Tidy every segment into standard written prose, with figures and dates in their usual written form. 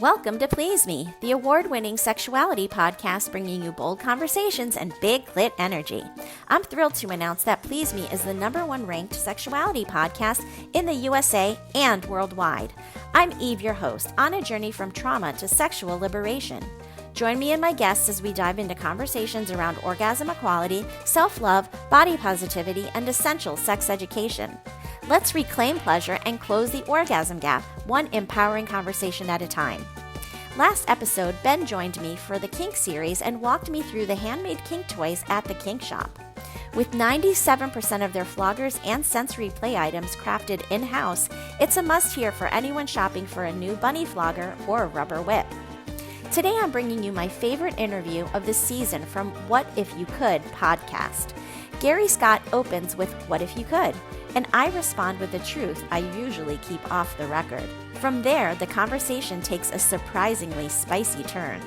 Welcome to Please Me, the award-winning Sexuality Podcast bringing you bold conversations and big clit energy. I'm thrilled to announce that Please Me is the #1 ranked sexuality podcast in the USA and worldwide. I'm Eve, your host, on a journey from trauma to sexual liberation. Join me and my guests as we dive into conversations around orgasm equality, self-love, body positivity, and essential sex education. Let's reclaim pleasure and close the orgasm gap, one empowering conversation at a time. Last episode, Ben joined me for the Kink series and walked me through the handmade kink toys at the Kink Shop. With 97% of their floggers and sensory play items crafted in-house, it's a must-hear for anyone shopping for a new bunny flogger or rubber whip. Today I'm bringing you my favorite interview of the season from What If You Could podcast. Gary Scott opens with What If You Could? And I respond with the truth I usually keep off the record. From there, the conversation takes a surprisingly spicy turn.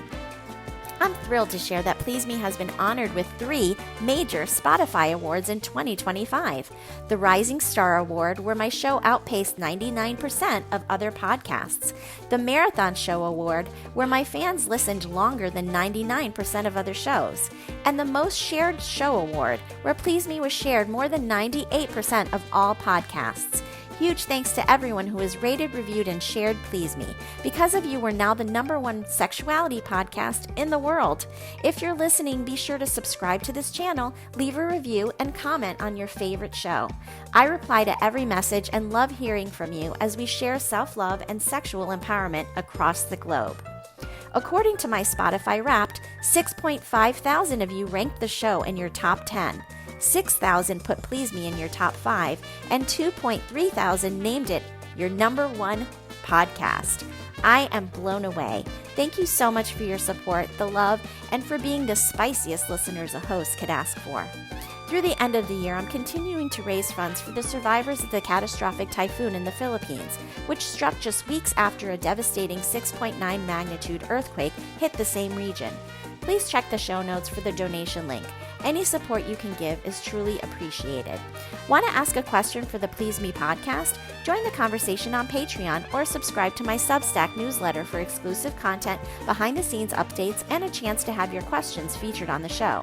I'm thrilled to share that Please Me has been honored with 3 major Spotify awards in 2025. The Rising Star Award, where my show outpaced 99% of other podcasts. The Marathon Show Award, where my fans listened longer than 99% of other shows. And the Most Shared Show Award, where Please Me was shared more than 98% of all podcasts. Huge thanks to everyone who has rated, reviewed, and shared Please Me. Because of you, we're now the #1 sexuality podcast in the world. If you're listening, be sure to subscribe to this channel, leave a review, and comment on your favorite show. I reply to every message and love hearing from you as we share self-love and sexual empowerment across the globe. According to my Spotify Wrapped, 6.5 thousand of you ranked the show in your top 10. 6,000 put Please Me in your top 5, and 2.3 thousand named it your #1 podcast. I am blown away. Thank you so much for your support, the love, and for being the spiciest listeners a host could ask for. Through the end of the year, I'm continuing to raise funds for the survivors of the catastrophic typhoon in the Philippines, which struck just weeks after a devastating 6.9 magnitude earthquake hit the same region. Please check the show notes for the donation link. Any support you can give is truly appreciated. Want to ask a question for the Please Me podcast? Join the conversation on Patreon or subscribe to my Substack newsletter for exclusive content, behind-the-scenes updates, and a chance to have your questions featured on the show.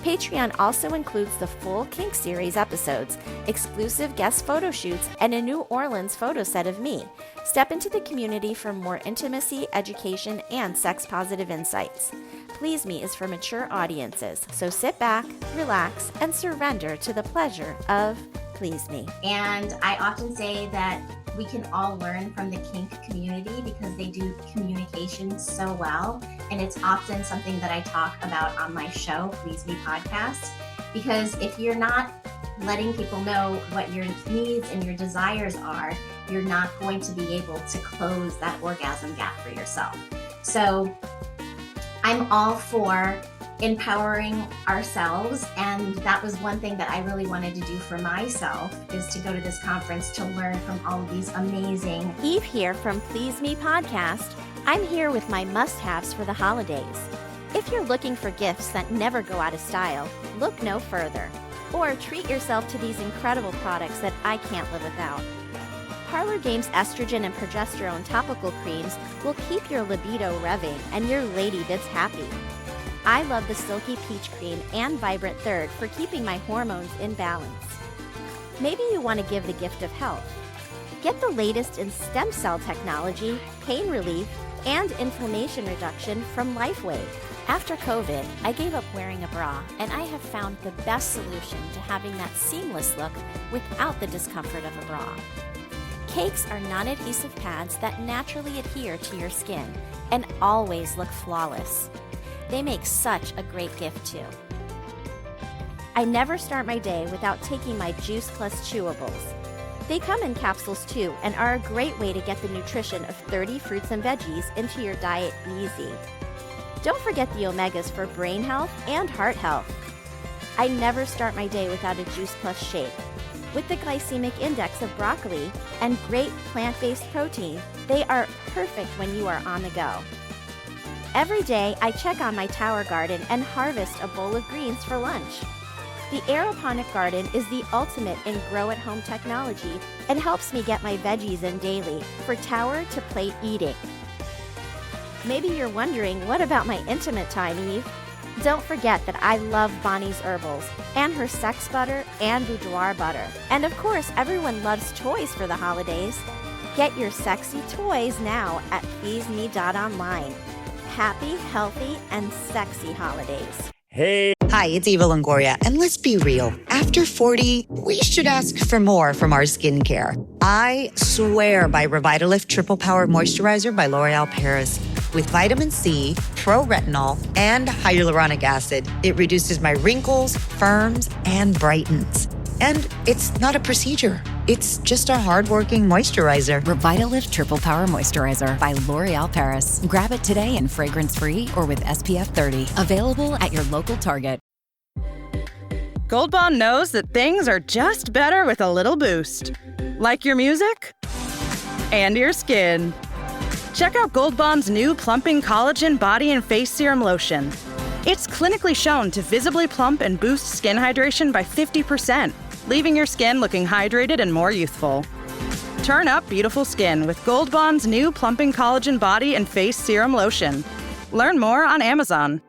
Patreon also includes the full Kink series episodes, exclusive guest photo shoots, and a New Orleans photo set of me. Step into the community for more intimacy, education, and sex-positive insights. Please Me is for mature audiences, so sit back, relax, and surrender to the pleasure of Please Me. And I often say that we can all learn from the kink community because they do communication so well. And it's often something that I talk about on my show, Please Me Podcast, because if you're not letting people know what your needs and your desires are, you're not going to be able to close that orgasm gap for yourself. So I'm all for empowering ourselves, and that was one thing that I really wanted to do for myself, is to go to this conference to learn from all of these amazing. Eve here from Please Me Podcast. I'm here with my must-haves for the holidays. If you're looking for gifts that never go out of style, look no further. Or treat yourself to these incredible products that I can't live without. Parlor Game's estrogen and progesterone topical creams will keep your libido revving and your lady bits happy. I love the Silky Peach Cream and Vibrant Third for keeping my hormones in balance. Maybe you want to give the gift of health. Get the latest in stem cell technology, pain relief, and inflammation reduction from LifeWave. After COVID, I gave up wearing a bra, and I have found the best solution to having that seamless look without the discomfort of a bra. Cakes are non-adhesive pads that naturally adhere to your skin and always look flawless. They make such a great gift too. I never start my day without taking my Juice Plus chewables. They come in capsules too and are a great way to get the nutrition of 30 fruits and veggies into your diet easy. Don't forget the omegas for brain health and heart health. I never start my day without a Juice Plus shake. With the glycemic index of broccoli and great plant-based protein, they are perfect when you are on the go. Every day, I check on my tower garden and harvest a bowl of greens for lunch. The aeroponic garden is the ultimate in grow-at-home technology and helps me get my veggies in daily for tower to plate eating. Maybe you're wondering, what about my intimate time, Eve? Don't forget that I love Bonnie's Herbals and her sex butter and boudoir butter. And of course, everyone loves toys for the holidays. Get your sexy toys now at pleaseme.online. Happy, healthy, and sexy holidays. Hey. Hi, it's Eva Longoria. And let's be real. After 40, we should ask for more from our skincare. I swear by Revitalift Triple Power Moisturizer by L'Oreal Paris. With vitamin C, pro-retinol, and hyaluronic acid, it reduces my wrinkles, firms, and brightens. And it's not a procedure. It's just a hard-working moisturizer. Revitalift Triple Power Moisturizer by L'Oreal Paris. Grab it today in fragrance-free or with SPF 30. Available at your local Target. Gold Bond knows that things are just better with a little boost. Like your music? And your skin. Check out Gold Bond's new Plumping Collagen Body and Face Serum Lotion. It's clinically shown to visibly plump and boost skin hydration by 50%, leaving your skin looking hydrated and more youthful. Turn up beautiful skin with Gold Bond's new Plumping Collagen Body and Face Serum Lotion. Learn more on Amazon.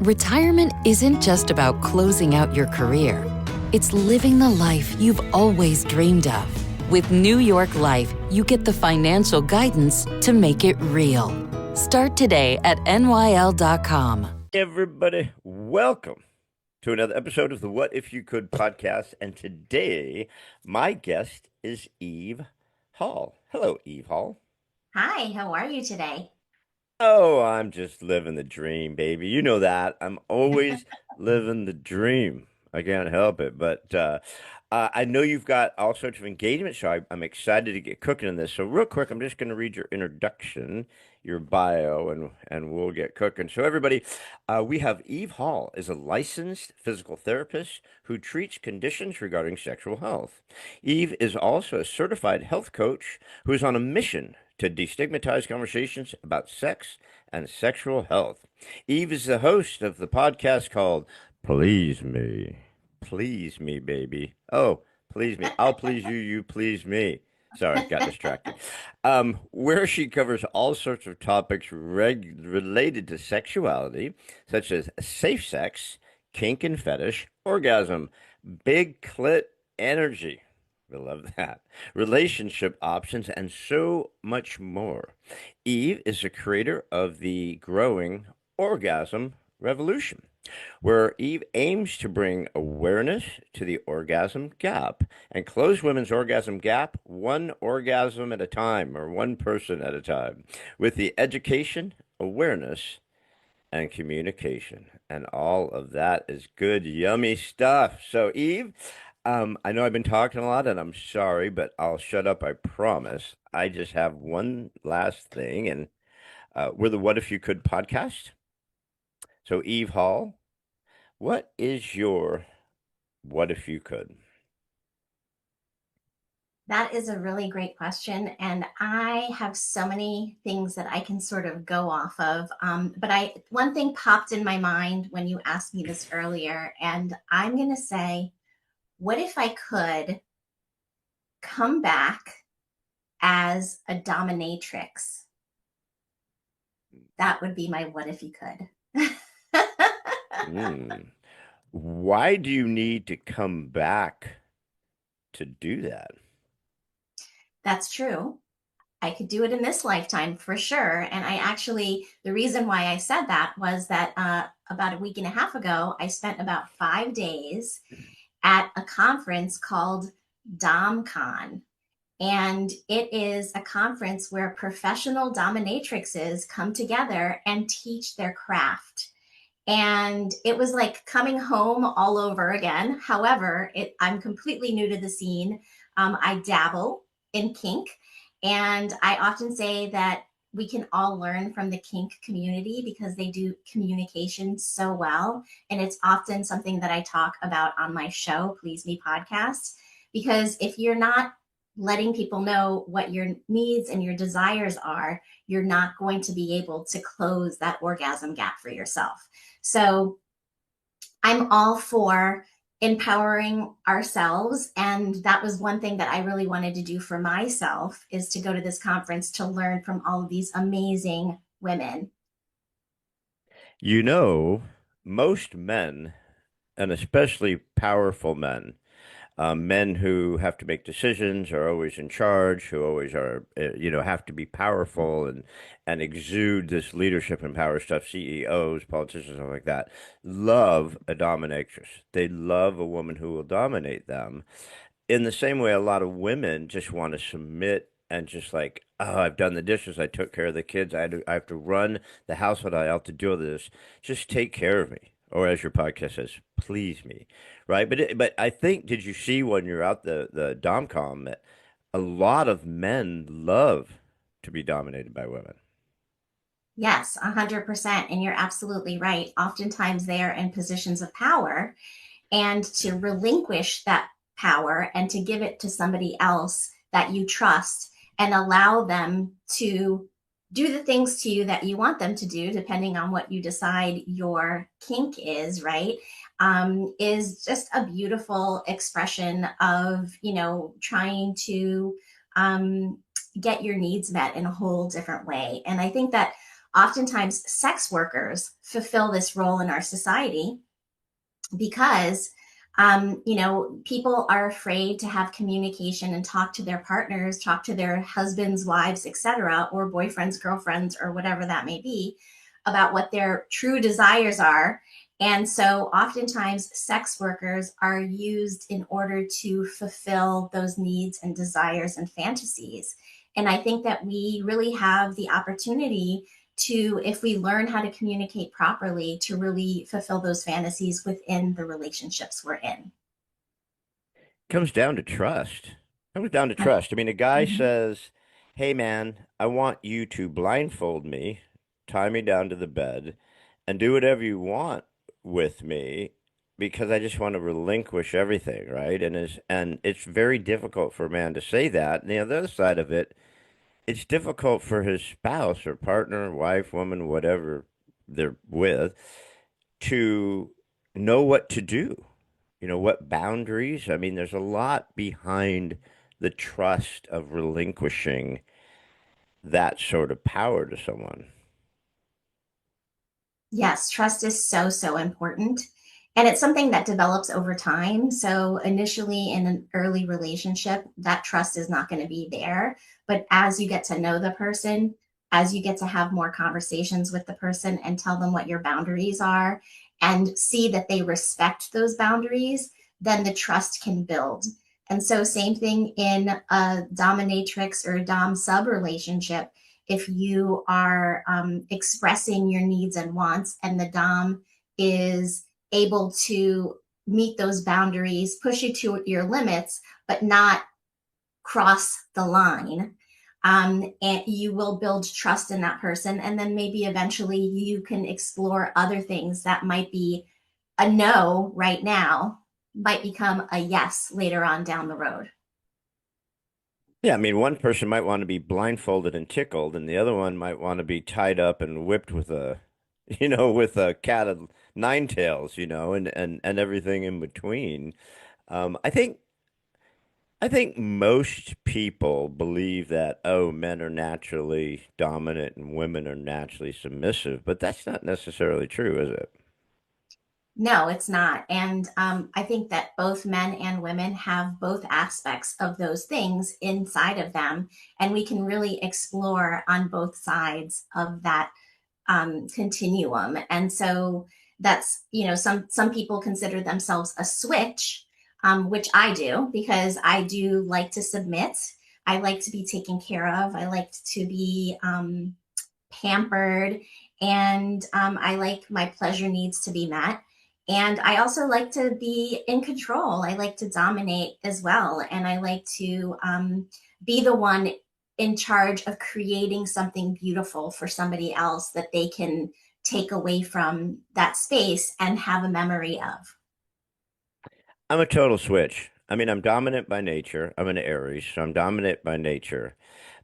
Retirement isn't just about closing out your career. It's living the life you've always dreamed of. With New York Life, you get the financial guidance to make it real. Start today at nyl.com. Everybody, welcome to another episode of the What If You Could podcast. And today, my guest is Eve Hall. Hello, Eve Hall. Hi, how are you today? Oh, I'm just living the dream, baby. You know that. I'm always living the dream. I can't help it. But I know you've got all sorts of engagement, so I'm excited to get cooking in this. So real quick, I'm just going to read your introduction, your bio, and we'll get cooking. So everybody, we have Eve Hall is a licensed physical therapist who treats conditions regarding sexual health. Eve is also a certified health coach who is on a mission to destigmatize conversations about sex and sexual health. Eve is the host of the podcast called Please Me. Please me, baby. Oh, please me. I'll please you, you please me. Sorry, got distracted. Where she covers all sorts of topics related to sexuality, such as safe sex, kink and fetish, orgasm, big clit energy. We love that. Relationship options, and so much more. Eve is the creator of the growing Orgasm Revolution, where Eve aims to bring awareness to the orgasm gap and close women's orgasm gap one orgasm at a time, or one person at a time, with the education, awareness, and communication. And all of that is good, yummy stuff. So, Eve, I know I've been talking a lot, and I'm sorry, but I'll shut up, I promise. I just have one last thing, and we're the What If You Could podcast. So, Eve Hall, what is your What If You Could? That is a really great question. And I have so many things that I can sort of go off of. But one thing popped in my mind when you asked me this earlier, and I'm going to say, what if I could come back as a dominatrix? That would be my what if you could. Why do you need to come back to do that? That's true. I could do it in this lifetime for sure. And the reason why I said that was that about a week and a half ago, I spent about 5 days at a conference called DomCon. And it is a conference where professional dominatrixes come together and teach their craft. And it was like coming home all over again. However, I'm completely new to the scene. I dabble in kink, and I often say that we can all learn from the kink community because they do communication so well. And it's often something that I talk about on my show, Please Me Podcast, because if you're not letting people know what your needs and your desires are, you're not going to be able to close that orgasm gap for yourself. So I'm all for empowering ourselves. And that was one thing that I really wanted to do for myself, is to go to this conference to learn from all of these amazing women. You know, most men, and especially powerful men, men who have to make decisions, are always in charge, who always are, have to be powerful and exude this leadership and power stuff. CEOs, politicians, stuff like that, love a dominatrix. They love a woman who will dominate them. In the same way, a lot of women just want to submit and just like, oh, I've done the dishes, I took care of the kids, I have to run the household, I have to do this. Just take care of me, or as your podcast says, please me, right? But I think, did you see when you're out the domcom that a lot of men love to be dominated by women? Yes, 100%. And you're absolutely right. Oftentimes they are in positions of power, and to relinquish that power and to give it to somebody else that you trust and allow them to do the things to you that you want them to do, depending on what you decide your kink is, right? Is just a beautiful expression of, trying to get your needs met in a whole different way. And I think that oftentimes sex workers fulfill this role in our society because people are afraid to have communication and talk to their partners, talk to their husbands, wives, etc., or boyfriends, girlfriends, or whatever that may be, about what their true desires are. And so oftentimes sex workers are used in order to fulfill those needs and desires and fantasies. And I think that we really have the opportunity to, if we learn how to communicate properly, to really fulfill those fantasies within the relationships we're in. Comes down to trust. Comes down to trust. I mean, a guy says, hey, man, I want you to blindfold me, tie me down to the bed, and do whatever you want with me because I just want to relinquish everything, right? And it's very difficult for a man to say that. And the other side of it, it's difficult for his spouse or partner, wife, woman, whatever they're with, to know what to do. What boundaries. I mean, there's a lot behind the trust of relinquishing that sort of power to someone. Yes, trust is so, so important. And it's something that develops over time. So initially in an early relationship, that trust is not going to be there. But as you get to know the person, as you get to have more conversations with the person and tell them what your boundaries are and see that they respect those boundaries, then the trust can build. And so same thing in a dominatrix or a dom sub relationship. If you are expressing your needs and wants, and the dom is able to meet those boundaries, push you to your limits, but not cross the line, and you will build trust in that person. And then maybe eventually you can explore other things that might be a no right now, might become a yes later on down the road. Yeah, I mean, one person might want to be blindfolded and tickled, and the other one might want to be tied up and whipped with with a cat of nine tails, and everything in between. I think most people believe that, oh, men are naturally dominant and women are naturally submissive, but that's not necessarily true, is it? No, it's not. And I think that both men and women have both aspects of those things inside of them. And we can really explore on both sides of that continuum. And so that's, some people consider themselves a switch, which I do, because I do like to submit. I like to be taken care of. I like to be pampered. And I like my pleasure needs to be met. And I also like to be in control. I like to dominate as well. And I like to be the one in charge of creating something beautiful for somebody else that they can take away from that space and have a memory of. I'm a total switch. I mean, I'm dominant by nature. I'm an Aries, so I'm dominant by nature.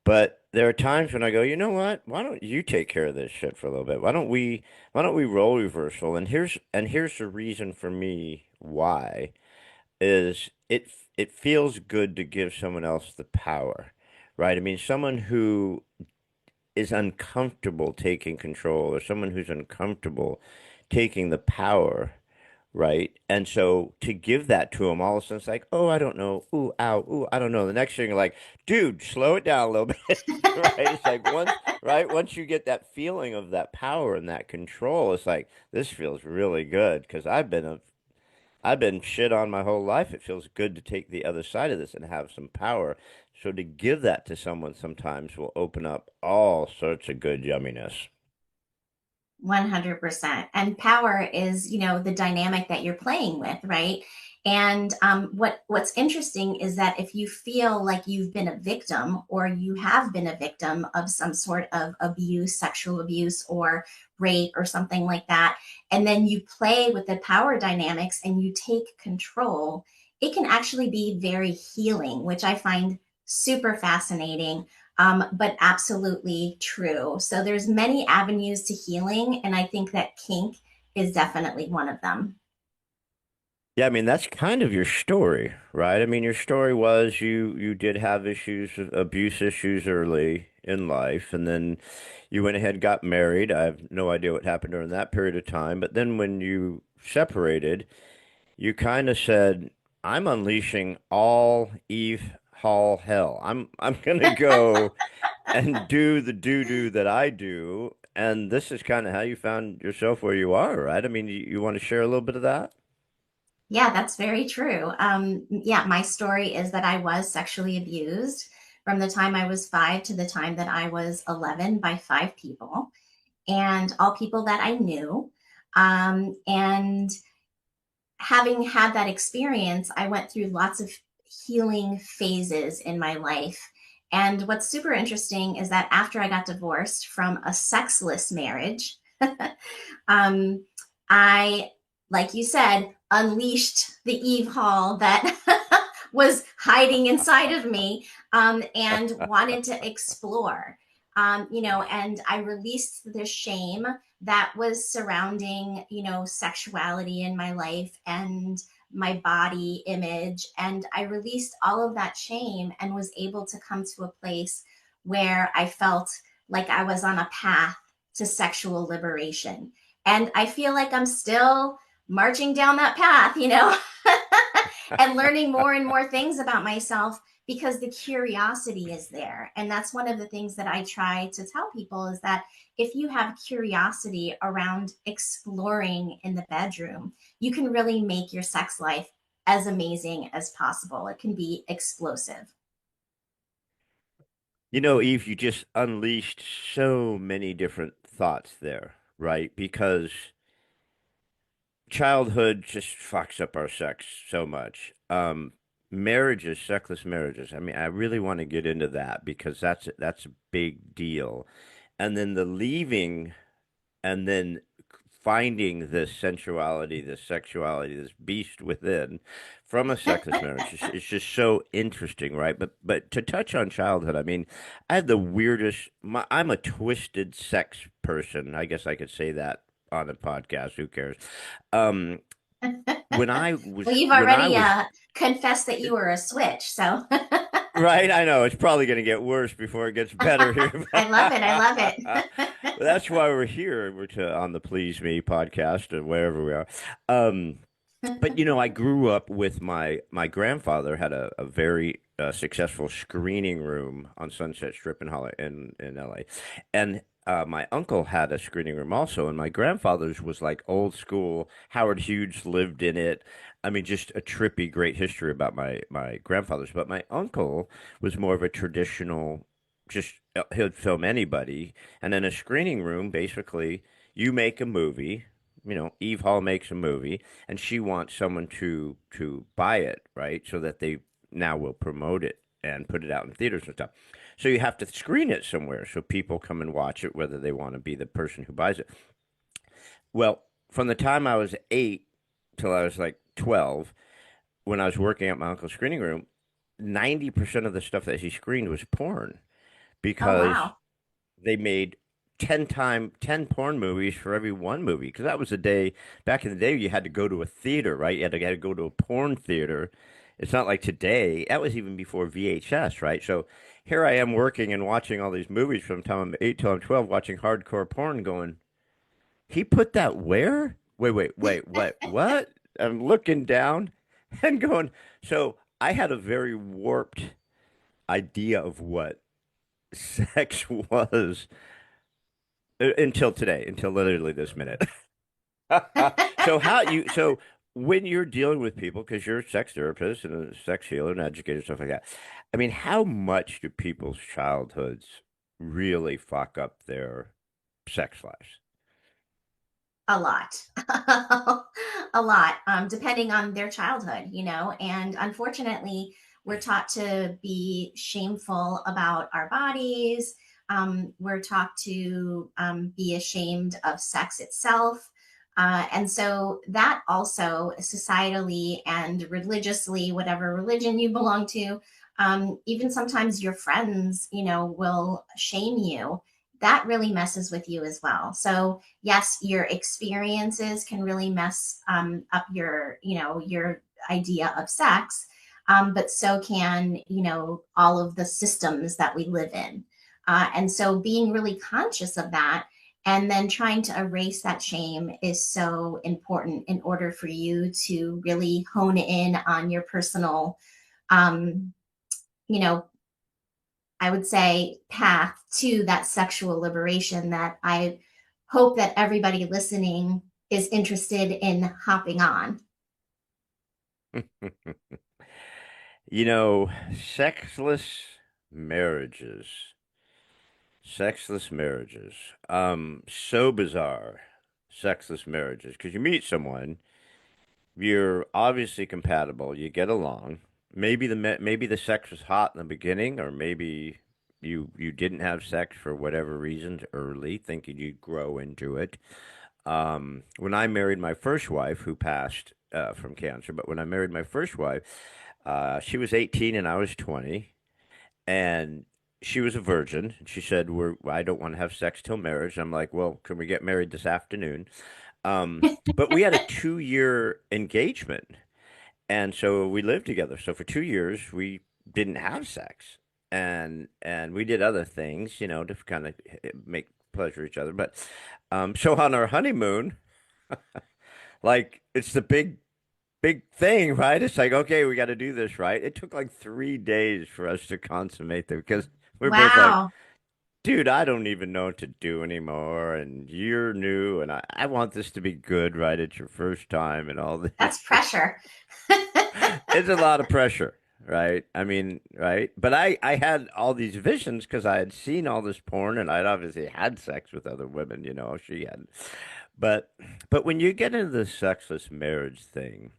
But there are times when I go, you know what? Why don't you take care of this shit for a little bit? Why don't we role reversal? And here's the reason for me why. is it feels good to give someone else the power, right? I mean, someone who is uncomfortable taking control or someone who's uncomfortable taking the power, right? And so to give that to them, all of a sudden it's like, oh, I don't know. Ooh, ow, ooh, I don't know. The next thing you're like, dude, slow it down a little bit, right? It's like once you get that feeling of that power and that control, it's like, this feels really good because I've been shit on my whole life. It feels good to take the other side of this and have some power. So to give that to someone sometimes will open up all sorts of good yumminess. 100%. And power is, the dynamic that you're playing with, right? And what's interesting is that if you feel like you've been a victim or you have been a victim of some sort of abuse, sexual abuse or rape or something like that, and then you play with the power dynamics and you take control, it can actually be very healing, which I find super fascinating, but absolutely true. So there's many avenues to healing, and I think that kink is definitely one of them. Yeah, I mean that's kind of your story, right? I mean your story was you did have issues, abuse issues early in life, and then you went ahead and got married. I have no idea what happened during that period of time, but then when you separated, you kind of said, "I'm unleashing all Eve Hall hell. I'm gonna go and do the doo-doo that I do." And this is kind of how you found yourself where you are, right? I mean, you want to share a little bit of that? Yeah, that's very true. Yeah, my story is that I was sexually abused from the time I was 5 to the time that I was 11 by 5 people, and all people that I knew. And having had that experience, I went through lots of healing phases in my life. And what's super interesting is that after I got divorced from a sexless marriage, um, I, like you said, unleashed the Eve Hall that was hiding inside of me, and wanted to explore. And I released the shame that was surrounding, sexuality in my life and my body image. And I released all of that shame and was able to come to a place where I felt like I was on a path to sexual liberation. And I feel like I'm still marching down that path, and learning more and more things about myself because the curiosity is there. And that's one of the things that I try to tell people is that if you have curiosity around exploring in the bedroom, you can really make your sex life as amazing as possible. It can be explosive. You know, Eve, you just unleashed so many different thoughts there, right? Because childhood just fucks up our sex so much. Marriages, sexless marriages. I mean, I really want to get into that because that's a big deal. And then the leaving and then finding this sensuality, this sexuality, this beast within from a sexless marriage is just so interesting, right? But to touch on childhood, I mean, I had the weirdest. I'm a twisted sex person. I guess I could say that on a podcast. Who cares? Um, Well, you've when I already was confessed that you were a switch. So right, I know it's probably going to get worse before it gets better here. I love it. I love But it. that's why we're here. On the Please Me podcast or wherever we are. Um, but I grew up with my grandfather had a very successful screening room on Sunset Strip in LA, and my uncle had a screening room also, and my grandfather's was like old school. Howard Hughes lived in it. I mean, just a trippy, great history about my grandfather's. But my uncle was more of a traditional, just he'd film anybody, and in a screening room, basically, you make a movie. Eve Hall makes a movie, and she wants someone to buy it, right? So that they now will promote it and put it out in theaters and stuff. So you have to screen it somewhere so people come and watch it, whether they want to be the person who buys it. Well, from the time I was 8 till I was like 12, when I was working at my uncle's screening room, 90% of the stuff that he screened was porn Oh, because wow. they made 10 porn movies for every one movie. Because that was the day, back in the day, you had to go to a theater, right? You had to go to a porn theater. It's not like today. That was even before VHS, right? So here I am working and watching all these movies from the time I'm 8 till I'm 12, watching hardcore porn going, he put that where? Wait, what? I'm looking down and going, so I had a very warped idea of what sex was until today, until literally this minute. So when you're dealing with people, because you're a sex therapist and a sex healer and educator, stuff like that, I mean, how much do people's childhoods really fuck up their sex lives? A lot, a lot, depending on their childhood, and unfortunately, we're taught to be shameful about our bodies. We're taught to be ashamed of sex itself. And so that also societally and religiously, whatever religion you belong to, even sometimes your friends, will shame you. That really messes with you as well. So yes, your experiences can really mess up your idea of sex, but so can, all of the systems that we live in. And so being really conscious of that and then trying to erase that shame is so important in order for you to really hone in on your personal, I would say, path to that sexual liberation that I hope that everybody listening is interested in hopping on. Sexless marriages. Sexless marriages. So bizarre. Sexless marriages. Because you meet someone, you're obviously compatible, you get along. Maybe the sex was hot in the beginning, or maybe you didn't have sex for whatever reasons early, thinking you'd grow into it. When I married my first wife, who passed from cancer, but when I married my first wife, she was 18 and I was 20, and she was a virgin. She said, I don't want to have sex till marriage. I'm like, well, can we get married this afternoon? But we had a 2-year engagement. And so we lived together. So for 2 years, we didn't have sex. And we did other things, to kind of make pleasure each other. But so on our honeymoon, like, it's the big thing, right? It's like, okay, we got to do this, right? It took like 3 days for us to consummate that, because we're both like, dude, I don't even know what to do anymore, and you're new, and I want this to be good, right? It's your first time and all this. That's pressure. It's a lot of pressure, right? I mean, right? But I had all these visions because I had seen all this porn, and I'd obviously had sex with other women, she hadn't. But when you get into the sexless marriage thing,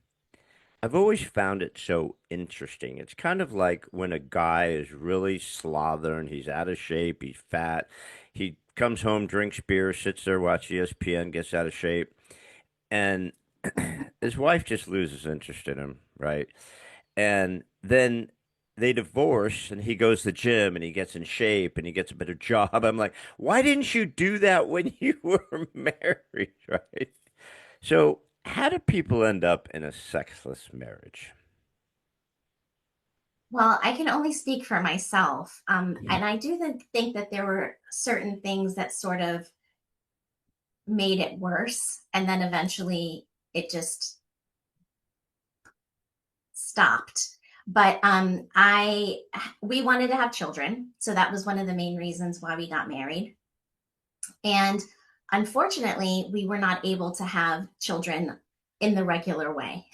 I've always found it so interesting. It's kind of like when a guy is really slothern, he's out of shape, he's fat, he comes home, drinks beer, sits there, watches ESPN, gets out of shape, and his wife just loses interest in him, right? And then they divorce, and he goes to the gym, and he gets in shape, and he gets a better job. I'm like, why didn't you do that when you were married, right? So how do people end up in a sexless marriage? Well, I can only speak for myself. And I do think that there were certain things that sort of made it worse. And then eventually it just stopped. But we wanted to have children. So that was one of the main reasons why we got married. And unfortunately, we were not able to have children in the regular way.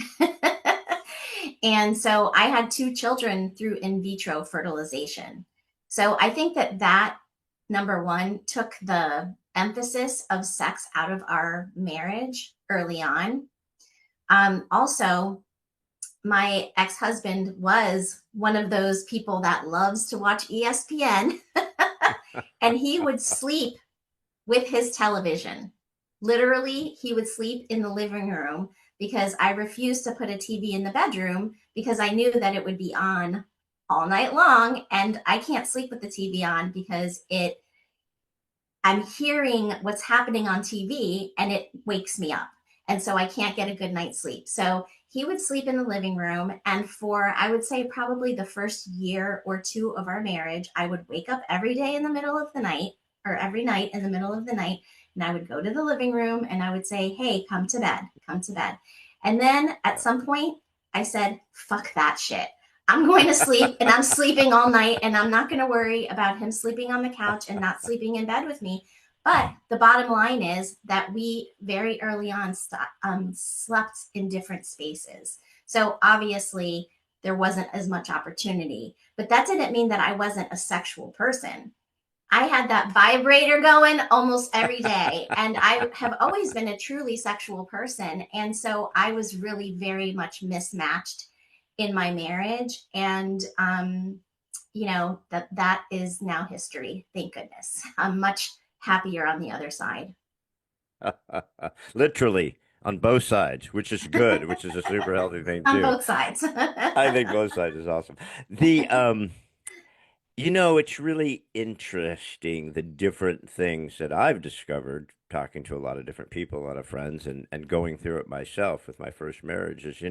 And so I had 2 children through in vitro fertilization. So I think that number one took the emphasis of sex out of our marriage early on. Also, my ex-husband was one of those people that loves to watch ESPN, and he would sleep with his television. Literally, he would sleep in the living room because I refused to put a TV in the bedroom because I knew that it would be on all night long, and I can't sleep with the TV on because I I'm hearing what's happening on TV and it wakes me up. And so I can't get a good night's sleep. So he would sleep in the living room. And for, I would say, probably the first year or two of our marriage, I would wake up every day in the middle of the night, or every night in the middle of the night. And I would go to the living room and I would say, hey, come to bed, come to bed. And then at some point I said, fuck that shit. I'm going to sleep, and I'm sleeping all night, and I'm not going to worry about him sleeping on the couch and not sleeping in bed with me. But the bottom line is that we very early on slept in different spaces. So obviously there wasn't as much opportunity, but that didn't mean that I wasn't a sexual person. I had that vibrator going almost every day, and I have always been a truly sexual person. And so I was really very much mismatched in my marriage. And, that is now history. Thank goodness. I'm much happier on the other side. Literally on both sides, which is good, which is a super healthy thing too. On both sides. I think both sides is awesome. It's really interesting, the different things that I've discovered talking to a lot of different people, a lot of friends, and going through it myself with my first marriage is,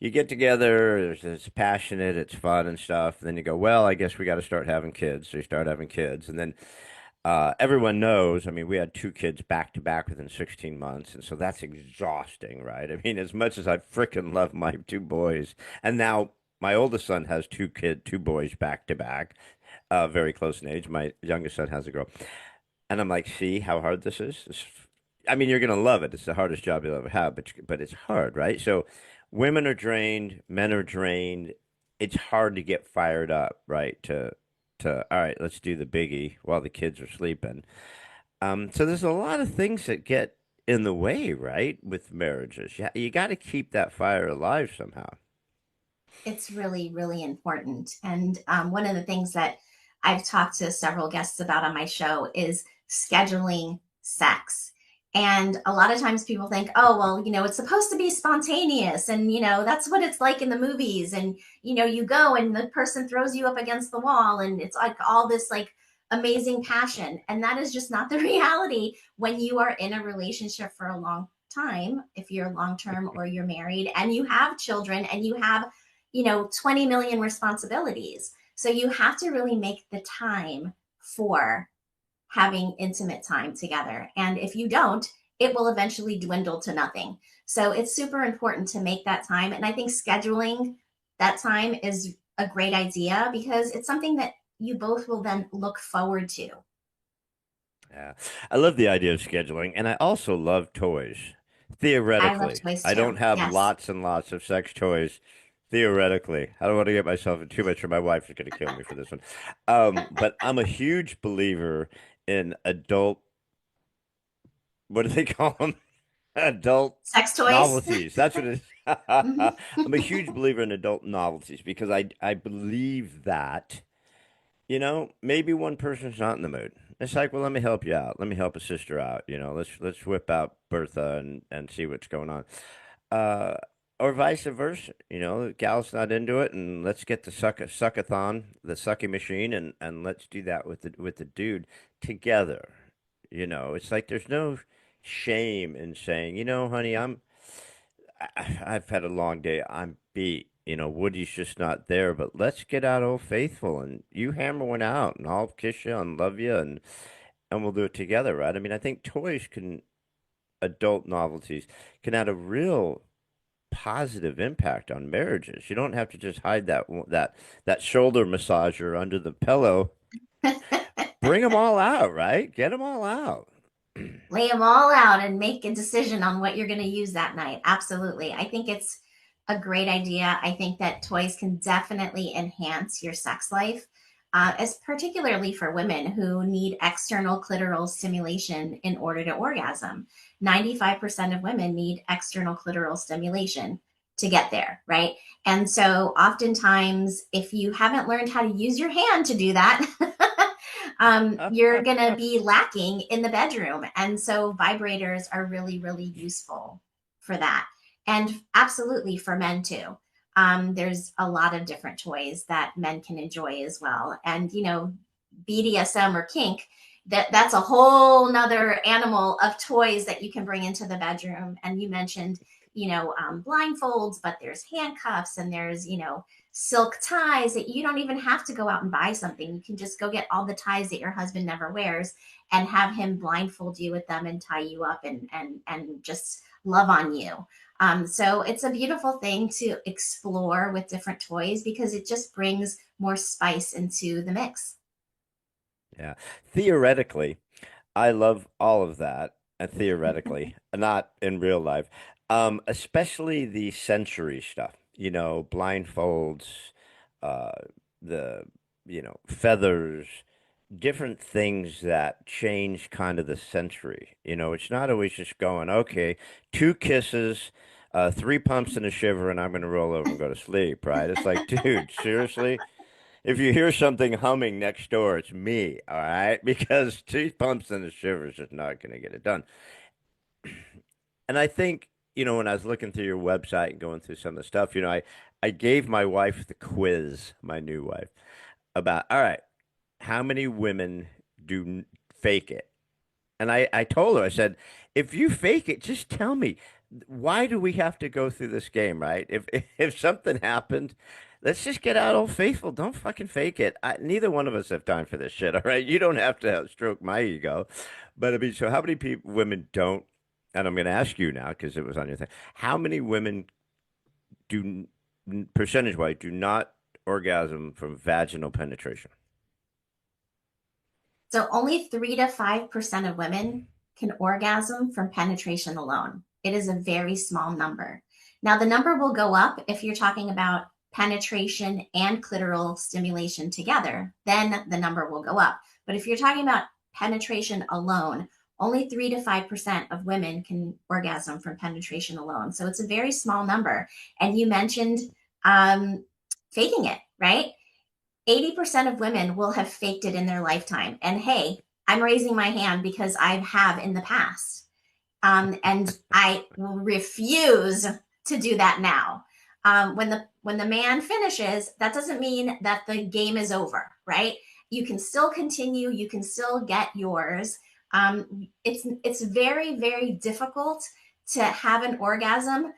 you get together, it's passionate, it's fun and stuff. And then you go, well, I guess we got to start having kids. So you start having kids. And then everyone knows, I mean, we had 2 kids back to back within 16 months. And so that's exhausting, right? I mean, as much as I freaking love my 2 boys, and now my oldest son has 2 boys back to back, very close in age. My youngest son has a girl. And I'm like, see how hard this is? I mean, you're going to love it. It's the hardest job you'll ever have, but it's hard, right? So women are drained, men are drained. It's hard to get fired up, right? To all right, let's do the biggie while the kids are sleeping. So there's a lot of things that get in the way, right, with marriages. You got to keep that fire alive somehow. It's really, really important. And one of the things that I've talked to several guests about on my show is scheduling sex. And a lot of times people think, oh, well, it's supposed to be spontaneous. And, that's what it's like in the movies. And, you go and the person throws you up against the wall and it's like all this like amazing passion. And that is just not the reality when you are in a relationship for a long time, if you're long-term or you're married and you have children and you have, 20 million responsibilities. So you have to really make the time for having intimate time together. And if you don't, it will eventually dwindle to nothing. So it's super important to make that time. And I think scheduling that time is a great idea because it's something that you both will then look forward to. Yeah. I love the idea of scheduling. And I also love toys. Theoretically. I love toys too. I don't have Yes. lots and lots of sex toys. Theoretically, I don't want to get myself in too much, or my wife is going to kill me for this one. But I'm a huge believer in adult, what do they call them? Adult Sex toys. novelties. That's what it is. Mhm. I'm a huge believer in adult novelties because I believe that, maybe one person's not in the mood. It's like, well, let me help you out. Let me help a sister out. Let's whip out Bertha and see what's going on. Or vice versa, the gal's not into it, and let's get the suckathon, the sucky machine, and let's do that with the dude together. It's like there's no shame in saying, honey, I've had a long day, I'm beat. Woody's just not there, but let's get out Old Faithful, and you hammer one out, and I'll kiss you and love you, and we'll do it together, right? I mean, I think adult novelties can add a real positive impact on marriages. You don't have to just hide that shoulder massager under the pillow. Bring them all out, right? Get them all out. Lay them all out and make a decision on what you're going to use that night. Absolutely. I think it's a great idea. I think that toys can definitely enhance your sex life, as particularly for women who need external clitoral stimulation in order to orgasm. 95% of women need external clitoral stimulation to get there, right? And so oftentimes, if you haven't learned how to use your hand to do that, you're going to be lacking in the bedroom. And so vibrators are really, really useful for that. And absolutely for men too. There's a lot of different toys that men can enjoy as well. And, BDSM or kink that's a whole nother animal of toys that you can bring into the bedroom. And you mentioned, blindfolds, but there's handcuffs and there's, silk ties that you don't even have to go out and buy something. You can just go get all the ties that your husband never wears and have him blindfold you with them and tie you up and just love on you. So it's a beautiful thing to explore with different toys because it just brings more spice into the mix. Yeah. Theoretically, I love all of that. And theoretically, not in real life, especially the sensory stuff, blindfolds, uh, the, feathers, different things that change kind of the sensory. It's not always just going, okay, 2 kisses, 3 pumps and a shiver, and I'm going to roll over and go to sleep, right? It's like, dude, seriously? If you hear something humming next door, it's me, all right? Because 2 pumps and a shiver is just not going to get it done. And I think, when I was looking through your website and going through some of the stuff, I gave my wife the quiz, my new wife, about, all right, how many women do fake it? And I told her, I said, if you fake it, just tell me. Why do we have to go through this game, right? If something happened, let's just get out Old Faithful. Don't fucking fake it. Neither one of us have time for this shit, all right? You don't have to stroke my ego. But I mean, so how many women don't, and I'm going to ask you now because it was on your thing, how many women do, percentage-wise, do not orgasm from vaginal penetration? So only 3 to 5% of women can orgasm from penetration alone. It is a very small number. Now, the number will go up if you're talking about penetration and clitoral stimulation together, then the number will go up. But if you're talking about penetration alone, only 3 to 5% of women can orgasm from penetration alone. So it's a very small number. And you mentioned faking it, right? 80% of women will have faked it in their lifetime. And hey, I'm raising my hand because I have in the past. And I will refuse to do that now. When the man finishes, that doesn't mean that the game is over, right? You can still continue. You can still get yours. It's very, very difficult to have an orgasm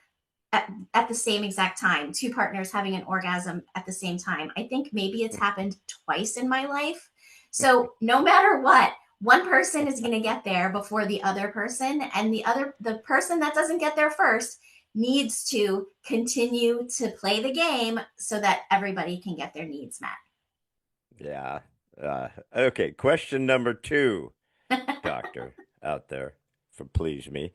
at the same exact time, 2 partners having an orgasm at the same time. I think maybe it's happened twice in my life. So no matter what, one person is going to get there before the other person, and the person that doesn't get there first needs to continue to play the game so that everybody can get their needs met. Yeah. Okay. Question number 2, doctor out there, for please me.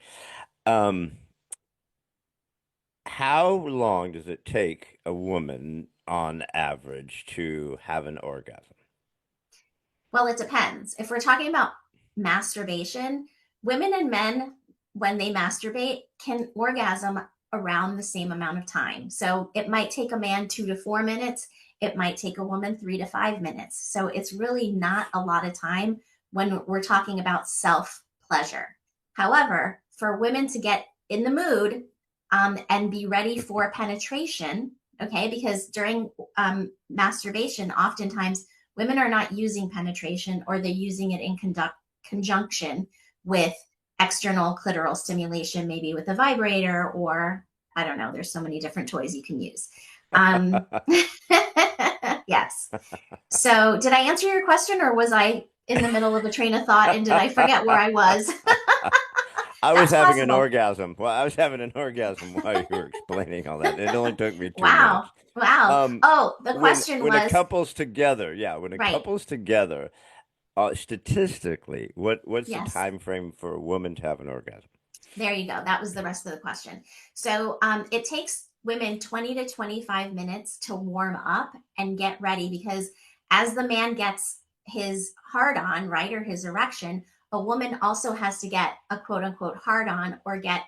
How long does it take a woman on average to have an orgasm? Well, it depends. If we're talking about masturbation, women and men, when they masturbate, can orgasm around the same amount of time. So it might take a man 2 to 4 minutes. It might take a woman 3 to 5 minutes. So it's really not a lot of time when we're talking about self-pleasure. However, for women to get in the mood and be ready for penetration, okay, because during masturbation, oftentimes women are not using penetration, or they're using it in conjunction with external clitoral stimulation, maybe with a vibrator, or I don't know, there's so many different toys you can use. Yes. So did I answer your question, or was I in the middle of a train of thought and did I forget where I was? I was having an orgasm. Well, I was having an orgasm while you were explaining all that. It only took me 2 minutes. Wow. The question when was, a couple's together, when a right. couple's together, statistically, what's Yes. the time frame for a woman to have an orgasm? There you go. That was the rest of the question. So it takes women 20 to 25 minutes to warm up and get ready, because as the man gets his hard on, right, or his erection, a woman also has to get a quote unquote hard on or get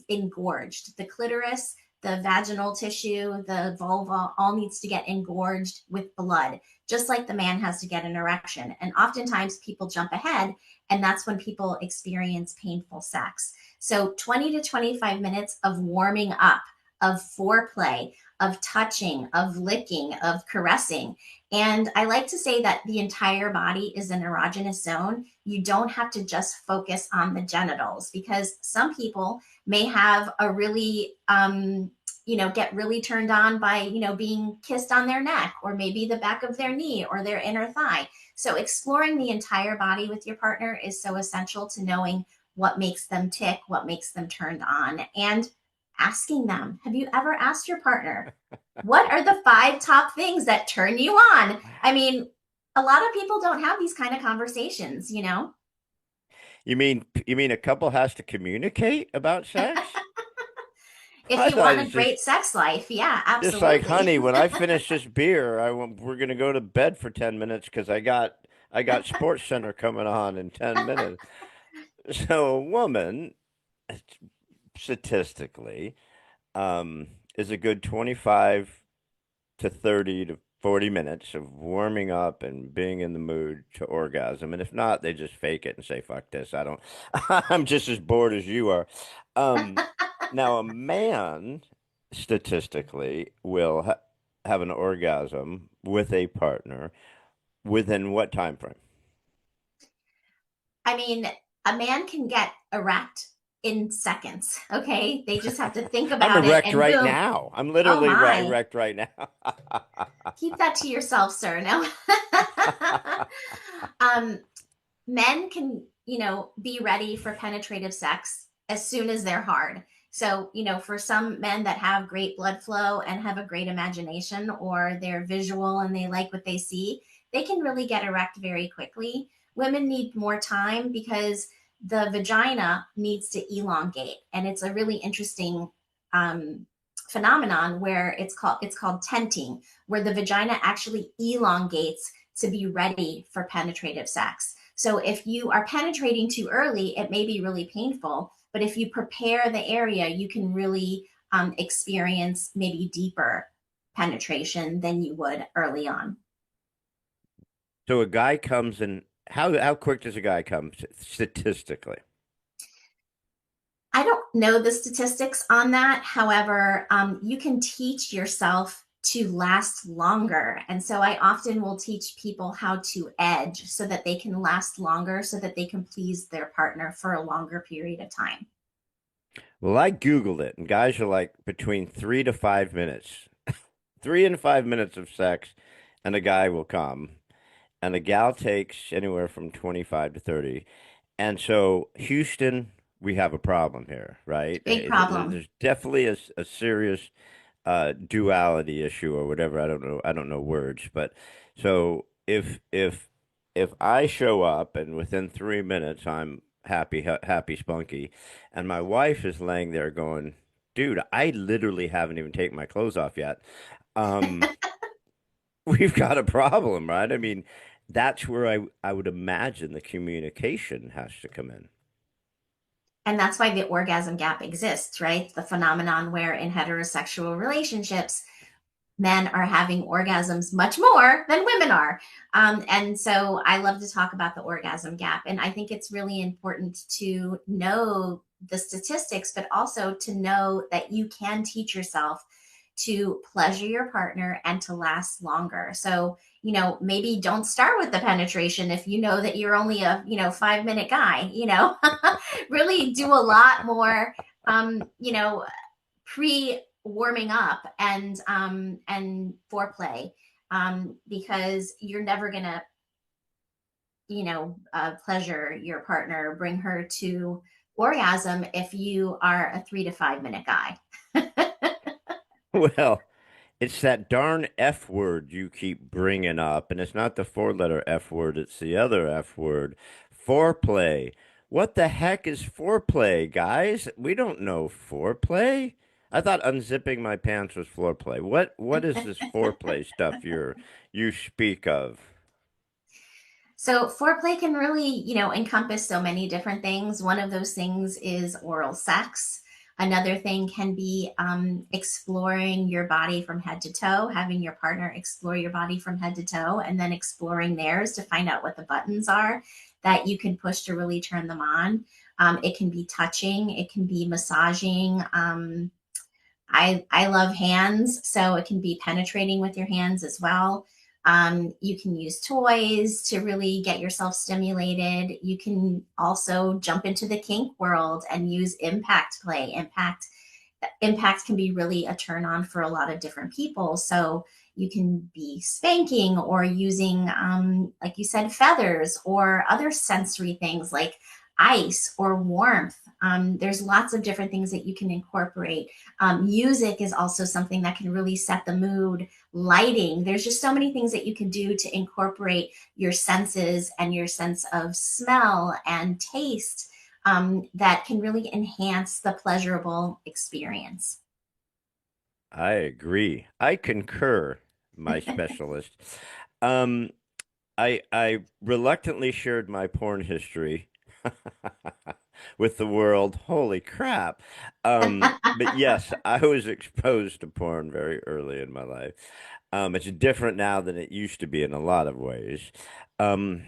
engorged. The clitoris, the vaginal tissue, the vulva all needs to get engorged with blood, just like the man has to get an erection. And oftentimes people jump ahead, and that's when people experience painful sex. So 20 to 25 minutes of warming up of foreplay, of touching, of licking, of caressing. And I like to say that the entire body is an erogenous zone. You don't have to just focus on the genitals, because some people may have a really, get really turned on by, being kissed on their neck, or maybe the back of their knee or their inner thigh. So exploring the entire body with your partner is so essential to knowing what makes them tick, what makes them turned on, and asking them. Have you ever asked your partner, what are the 5 top things that turn you on? I mean, a lot of people don't have these kind of conversations, You mean a couple has to communicate about sex? If you want a great sex life, yeah, absolutely. Just like, honey, when I finish this beer, we're gonna go to bed for 10 minutes because I got Sports Center coming on in 10 minutes. So a woman, statistically, is a good 25 to 30 to 40 minutes of warming up and being in the mood to orgasm. And if not, they just fake it and say, fuck this. I'm just as bored as you are. Now, a man statistically will have an orgasm with a partner within what time frame? I mean, a man can get erect in seconds. Okay. They just have to think about it. I'm erect right now. I'm literally erect right now. Keep that to yourself, sir. No. Men can, be ready for penetrative sex as soon as they're hard. So, for some men that have great blood flow and have a great imagination, or they're visual and they like what they see, they can really get erect very quickly. Women need more time because the vagina needs to elongate. And it's a really interesting phenomenon where it's called tenting, where the vagina actually elongates to be ready for penetrative sex. So if you are penetrating too early, it may be really painful. But if you prepare the area, you can really experience maybe deeper penetration than you would early on. So a guy comes in, how quick does a guy come statistically? I don't know the statistics on that. However, you can teach yourself to last longer. And so I often will teach people how to edge so that they can last longer, so that they can please their partner for a longer period of time. Well, I Googled it, and guys are like between 3 to 5 minutes. 3 and 5 minutes of sex, and a guy will come. And a gal takes anywhere from 25 to 30. And so, Houston, we have a problem here, right? Big problem. There's definitely a serious duality issue or whatever. I don't know words, but so if I show up and within 3 minutes I'm happy spunky, and my wife is laying there going, dude, I literally haven't even taken my clothes off yet. We've got a problem, right? I mean, that's where I would imagine the communication has to come in. And that's why the orgasm gap exists, right? The phenomenon where in heterosexual relationships, men are having orgasms much more than women are. And so I love to talk about the orgasm gap. And I think it's really important to know the statistics, but also to know that you can teach yourself to pleasure your partner and to last longer. So, maybe don't start with the penetration if you know that you're only a, 5-minute guy, really do a lot more, pre-warming up and foreplay, because you're never going to, pleasure your partner, bring her to orgasm if you are a 3 to 5 minute guy. Well, it's that darn F word you keep bringing up, and it's not the 4-letter F word, it's the other F word, foreplay. What the heck is foreplay, guys? We don't know foreplay. I thought unzipping my pants was foreplay. What is this foreplay stuff you speak of? So foreplay can really, encompass so many different things. One of those things is oral sex. Another thing can be exploring your body from head to toe, having your partner explore your body from head to toe, and then exploring theirs to find out what the buttons are that you can push to really turn them on. It can be touching, it can be massaging, I love hands, so it can be penetrating with your hands as well. You can use toys to really get yourself stimulated. You can also jump into the kink world and use impact play. Impact can be really a turn on for a lot of different people. So you can be spanking or using, like you said, feathers or other sensory things like ice or warmth. There's lots of different things that you can incorporate. Music is also something that can really set the mood. Lighting, there's just so many things that you can do to incorporate your senses and your sense of smell and taste, that can really enhance the pleasurable experience. I agree. I concur, my specialist. Um, I reluctantly shared my porn history with the world. Holy crap. But yes, I was exposed to porn very early in my life. It's different now than it used to be in a lot of ways. Um,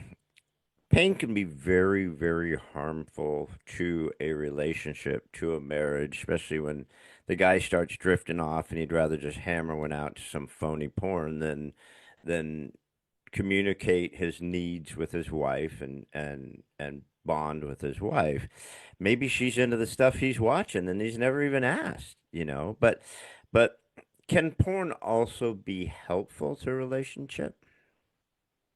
Pain can be very, very harmful to a relationship, to a marriage, especially when the guy starts drifting off and he'd rather just hammer one out to some phony porn than communicate his needs with his wife and bond with his wife. Maybe she's into the stuff he's watching and he's never even asked, you know. But can porn also be helpful to a relationship?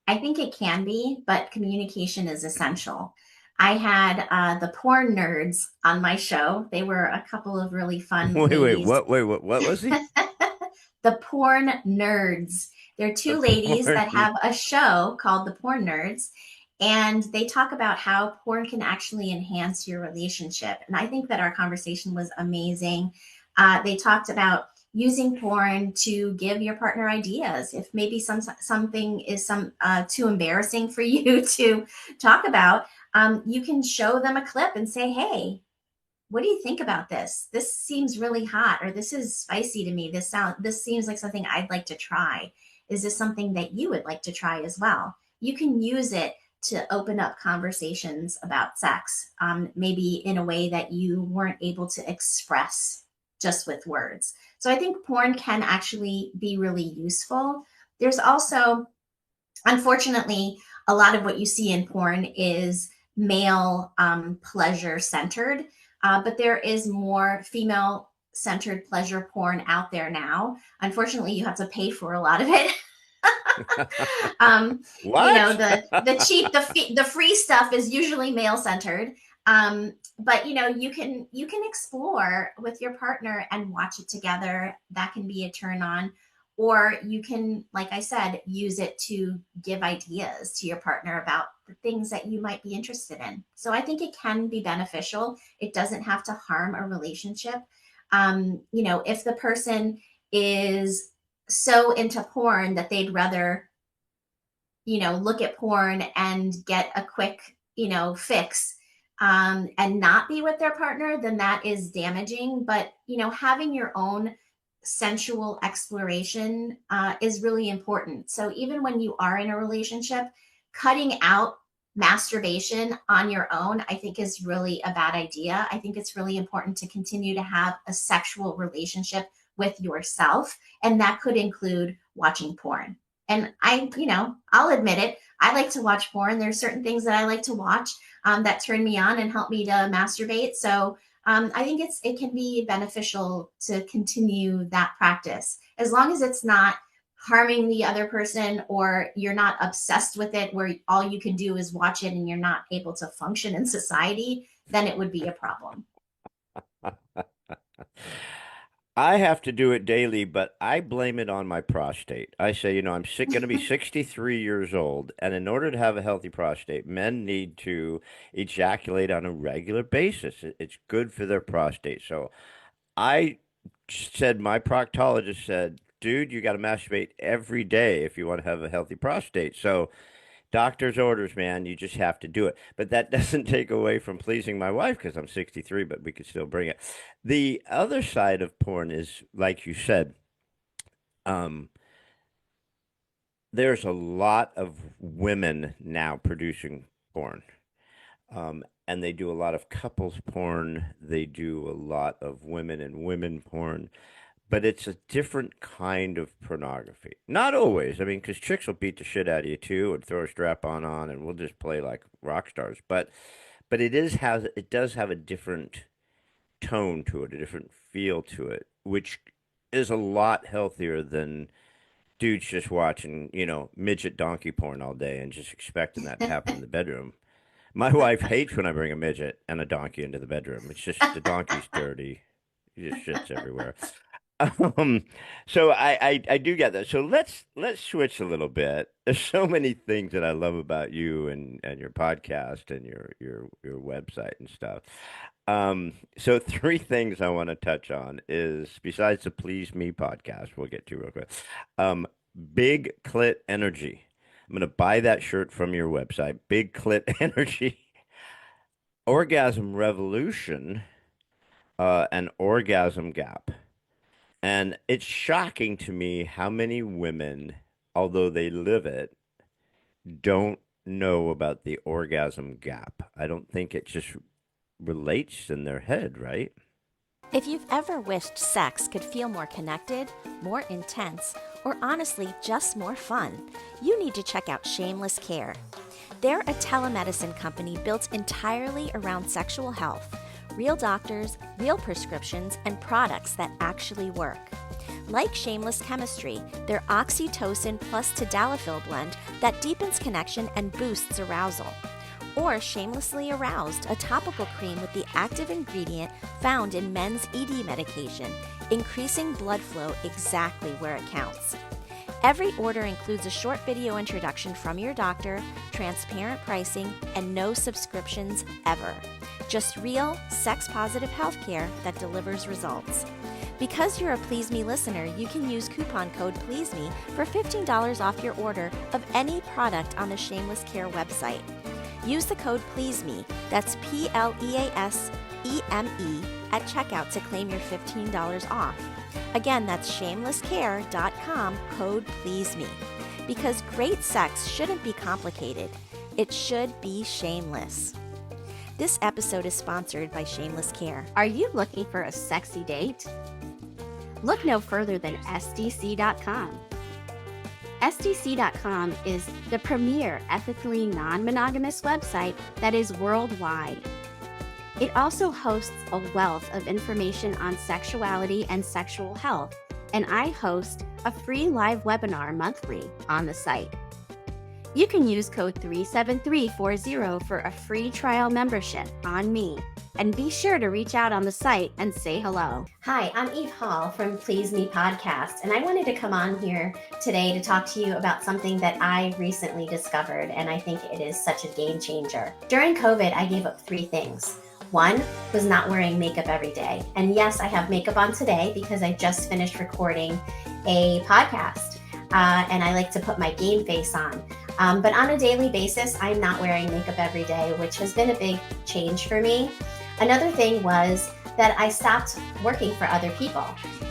I think it can be, but communication is essential. I had the porn nerds on my show. They were a couple of really fun Wait, ladies. what? Wait, what was he? The porn nerds. They're The two ladies that porn. have a show called The Porn Nerds, and they talk about how porn can actually enhance your relationship. And I think that our conversation was amazing. They talked about using porn to give your partner ideas. If maybe something is too embarrassing for you to talk about, you can show them a clip and say, "Hey, what do you think about this? This seems really hot, or this is spicy to me. This seems like something I'd like to try. Is this something that you would like to try as well?" You can use it to open up conversations about sex, maybe in a way that you weren't able to express just with words. So I think porn can actually be really useful. There's also, unfortunately, a lot of what you see in porn is male pleasure centered, but there is more female centered pleasure porn out there now. Unfortunately, you have to pay for a lot of it. What? The free stuff is usually male centered. But you can explore with your partner and watch it together. That can be a turn on. Or you can, like I said, use it to give ideas to your partner about the things that you might be interested in. So I think it can be beneficial. It doesn't have to harm a relationship. If the person is so into porn that they'd rather, look at porn and get a quick, fix, and not be with their partner, then that is damaging. But, having your own sensual exploration is really important. So even when you are in a relationship, cutting out masturbation on your own, I think is really a bad idea. I think it's really important to continue to have a sexual relationship with yourself. And that could include watching porn. And I'll admit it. I like to watch porn. There's certain things that I like to watch that turn me on and help me to masturbate. So I think it can be beneficial to continue that practice as long as it's not harming the other person, or you're not obsessed with it where all you can do is watch it and you're not able to function in society. Then it would be a problem. I have to do it daily, but I blame it on my prostate. I say, I'm going to be 63 years old, and in order to have a healthy prostate, men need to ejaculate on a regular basis. It's good for their prostate. So I said, my proctologist said, dude, you got to masturbate every day if you want to have a healthy prostate. So doctor's orders, man, you just have to do it. But that doesn't take away from pleasing my wife because I'm 63, but we could still bring it. The other side of porn is, like you said, um, there's a lot of women now producing porn. And they do a lot of couples porn. They do a lot of women and women porn, but it's a different kind of pornography. Not always. I mean, because chicks will beat the shit out of you too and throw a strap on, and we'll just play like rock stars. But it does have a different tone to it, a different feel to it, which is a lot healthier than dudes just watching, midget donkey porn all day and just expecting that to happen in the bedroom. My wife hates when I bring a midget and a donkey into the bedroom. It's just the donkey's dirty. He just shits everywhere. So I do get that. So let's switch a little bit. There's so many things that I love about you and your podcast and your website and stuff. So three things I want to touch on is, besides the Please Me podcast, we'll get to real quick. Big Clit Energy. I'm going to buy that shirt from your website. Big Clit Energy. Orgasm Revolution, and Orgasm Gap. And it's shocking to me how many women, although they live it, don't know about the orgasm gap. I don't think it just relates in their head, right? If you've ever wished sex could feel more connected, more intense, or honestly just more fun, you need to check out Shameless Care. They're a telemedicine company built entirely around sexual health, real doctors, real prescriptions, and products that actually work. Like Shameless Chemistry, their oxytocin plus tadalafil blend that deepens connection and boosts arousal. Or Shamelessly Aroused, a topical cream with the active ingredient found in men's ED medication, increasing blood flow exactly where it counts. Every order includes a short video introduction from your doctor, transparent pricing, and no subscriptions ever. Just real, sex-positive healthcare that delivers results. Because you're a Please Me listener, you can use coupon code PLEASEME for $15 off your order of any product on the Shameless Care website. Use the code PLEASEME, that's PLEASEME, at checkout to claim your $15 off. Again, that's shamelesscare.com, code PLEASEME. Because great sex shouldn't be complicated. It should be shameless. This episode is sponsored by Shameless Care. Are you looking for a sexy date? Look no further than SDC.com. SDC.com is the premier ethically non-monogamous website that is worldwide. It also hosts a wealth of information on sexuality and sexual health, and I host a free live webinar monthly on the site. You can use code 37340 for a free trial membership on me, and be sure to reach out on the site and say hello. Hi, I'm Eve Hall from Please Me Podcast, and I wanted to come on here today to talk to you about something that I recently discovered, and I think it is such a game changer. During COVID, I gave up three things. One was not wearing makeup every day. And yes, I have makeup on today because I just finished recording a podcast, and I like to put my game face on. But on a daily basis, I'm not wearing makeup every day, which has been a big change for me. Another thing was that I stopped working for other people.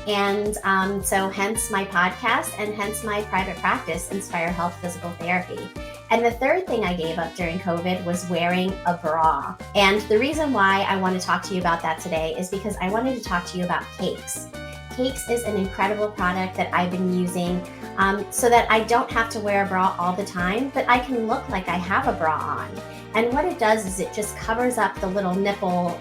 And so hence my podcast and hence my private practice, Inspire Health Physical Therapy. And the third thing I gave up during COVID was wearing a bra. And the reason why I want to talk to you about that today is because I wanted to talk to you about Cakes. Cakes is an incredible product that I've been using so that I don't have to wear a bra all the time, but I can look like I have a bra on. And what it does is it just covers up the little nipple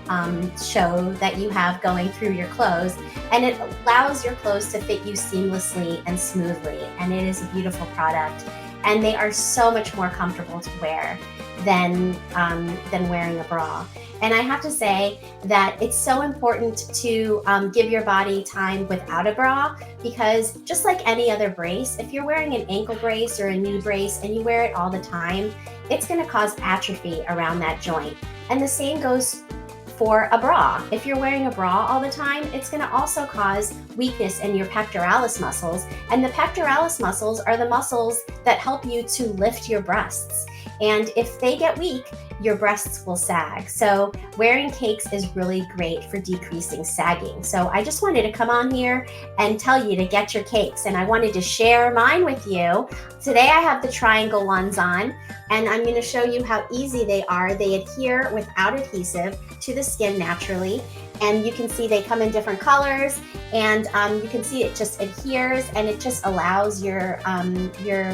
show that you have going through your clothes, and it allows your clothes to fit you seamlessly and smoothly. And it is a beautiful product. And they are so much more comfortable to wear than wearing a bra. And I have to say that it's so important to give your body time without a bra, because just like any other brace, if you're wearing an ankle brace or a knee brace and you wear it all the time, it's going to cause atrophy around that joint. And the same goes for a bra. If you're wearing a bra all the time, it's going to also cause weakness in your pectoralis muscles. And the pectoralis muscles are the muscles that help you to lift your breasts. And if they get weak, your breasts will sag. So wearing cakes is really great for decreasing sagging. So I just wanted to come on here and tell you to get your cakes. And I wanted to share mine with you. Today I have the triangle ones on, and I'm going to show you how easy they are. They adhere without adhesive to the skin naturally. And you can see they come in different colors, and you can see it just adheres, and it just allows your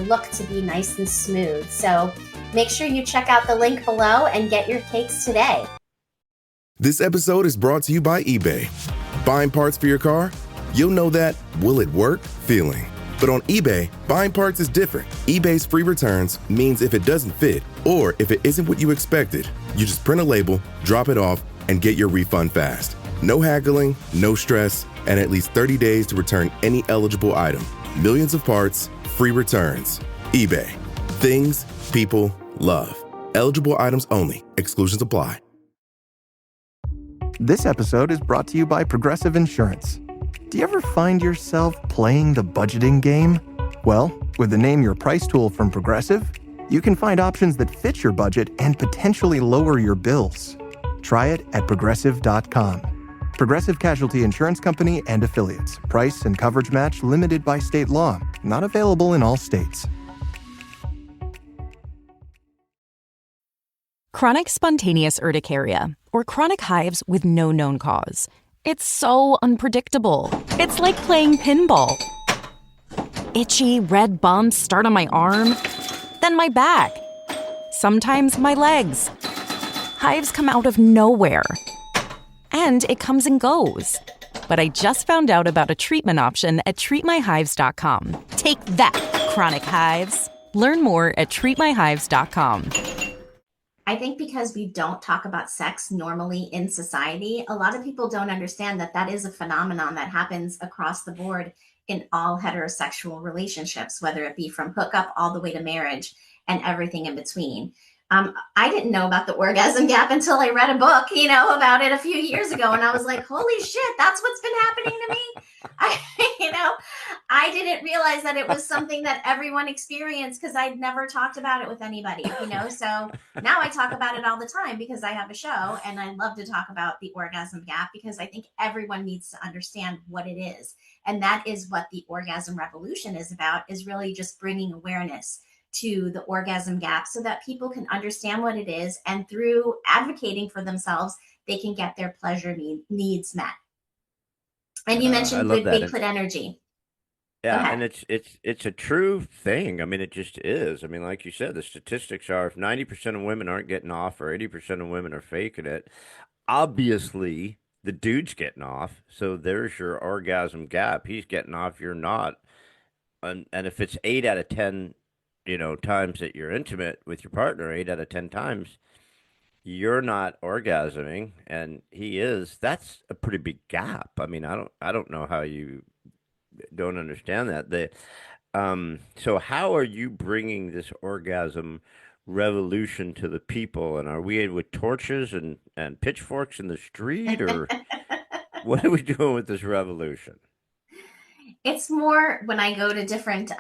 look to be nice and smooth. So make sure you check out the link below and get your cakes today. This episode is brought to you by eBay. Buying parts for your car? You'll know that will it work feeling. But on eBay, buying parts is different. eBay's free returns means if it doesn't fit, or if it isn't what you expected, you just print a label, drop it off, and get your refund fast. No haggling, no stress, and at least 30 days to return any eligible item. Millions of parts, free returns. eBay. Things people love. Eligible items only. Exclusions apply. This episode is brought to you by Progressive Insurance. Do you ever find yourself playing the budgeting game? Well, with the Name Your Price tool from Progressive, you can find options that fit your budget and potentially lower your bills. Try it at progressive.com. Progressive Casualty Insurance Company and Affiliates. Price and coverage match limited by state law. Not available in all states. Chronic spontaneous urticaria, or chronic hives with no known cause. It's so unpredictable. It's like playing pinball. Itchy, red bumps start on my arm, then my back. Sometimes my legs. Hives come out of nowhere. And it comes and goes. But I just found out about a treatment option at treatmyhives.com. Take that, chronic hives. Learn more at treatmyhives.com. I think because we don't talk about sex normally in society, a lot of people don't understand that that is a phenomenon that happens across the board in all heterosexual relationships, whether it be from hookup all the way to marriage and everything in between. I didn't know about the orgasm gap until I read a book, about it a few years ago. And I was like, holy shit, that's what's been happening to me. I didn't realize that it was something that everyone experienced because I'd never talked about it with anybody, So now I talk about it all the time because I have a show, and I love to talk about the orgasm gap because I think everyone needs to understand what it is. And that is what the Orgasm Revolution is about, is really just bringing awareness to the orgasm gap so that people can understand what it is, and through advocating for themselves, they can get their pleasure needs met. And you mentioned good big clit energy. Yeah, and it's a true thing. I mean, it just is. I mean, like you said, the statistics are if 90% of women aren't getting off or 80% of women are faking it, obviously the dude's getting off. So there's your orgasm gap. He's getting off, you're not. And if it's 8 out of 10 times that you're intimate with your partner, 8 out of 10 times, you're not orgasming and he is, that's a pretty big gap. I mean, I don't know how you don't understand that. So how are you bringing this orgasm revolution to the people? And are we with torches and pitchforks in the street, or what are we doing with this revolution? It's more when I go to different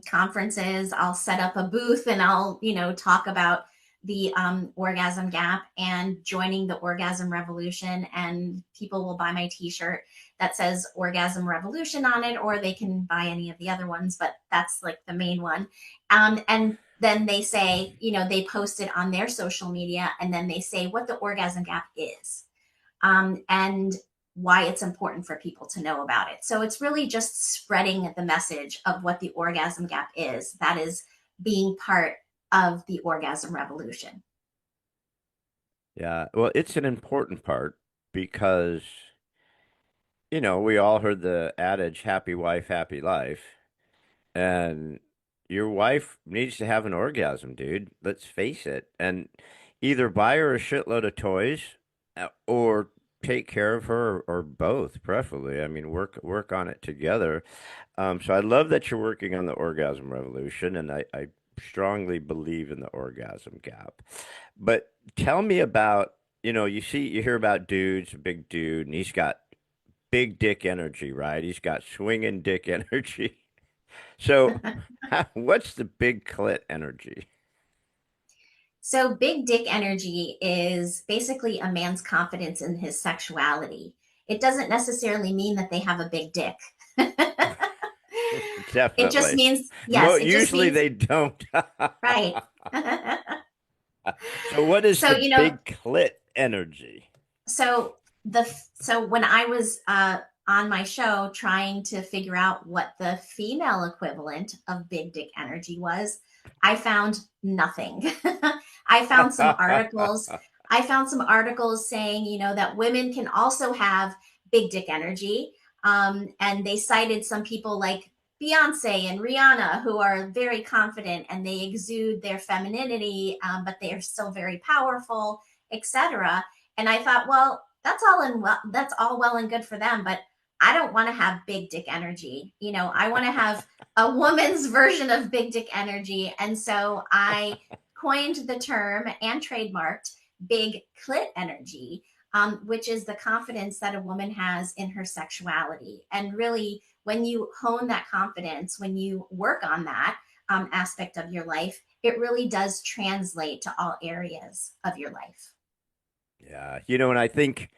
conferences, I'll set up a booth and I'll, talk about the orgasm gap and joining the Orgasm Revolution. And people will buy my t-shirt that says Orgasm Revolution on it, or they can buy any of the other ones, but that's like the main one. And then they say, they post it on their social media, and then they say what the orgasm gap is. And why it's important for people to know about it. So it's really just spreading the message of what the orgasm gap is. That is being part of the Orgasm Revolution. Yeah, well, it's an important part because, we all heard the adage, happy wife, happy life. And your wife needs to have an orgasm, dude. Let's face it. And either buy her a shitload of toys or take care of her, or both, preferably. I mean, work on it together. So I love that you're working on the Orgasm Revolution, and I strongly believe in the orgasm gap. But tell me about, you hear about dudes, a big dude, and he's got big dick energy, right? He's got swinging dick energy. So what's the big clit energy? So big dick energy is basically a man's confidence in his sexuality. It doesn't necessarily mean that they have a big dick. It just Definitely. means, yes, it just Usually means, they don't. right. So what is So, the big clit energy? so so when I was on my show trying to figure out what the female equivalent of big dick energy was, I found nothing. I found some articles. I found some articles saying, that women can also have big dick energy. And they cited some people like Beyonce and Rihanna, who are very confident and they exude their femininity, but they are still very powerful, etc. And I thought, well, that's all well and good for them, but I don't want to have big dick energy. I want to have a woman's version of big dick energy. And so I coined the term and trademarked big clit energy, which is the confidence that a woman has in her sexuality. And really, when you hone that confidence, when you work on that aspect of your life, it really does translate to all areas of your life. Yeah. And I think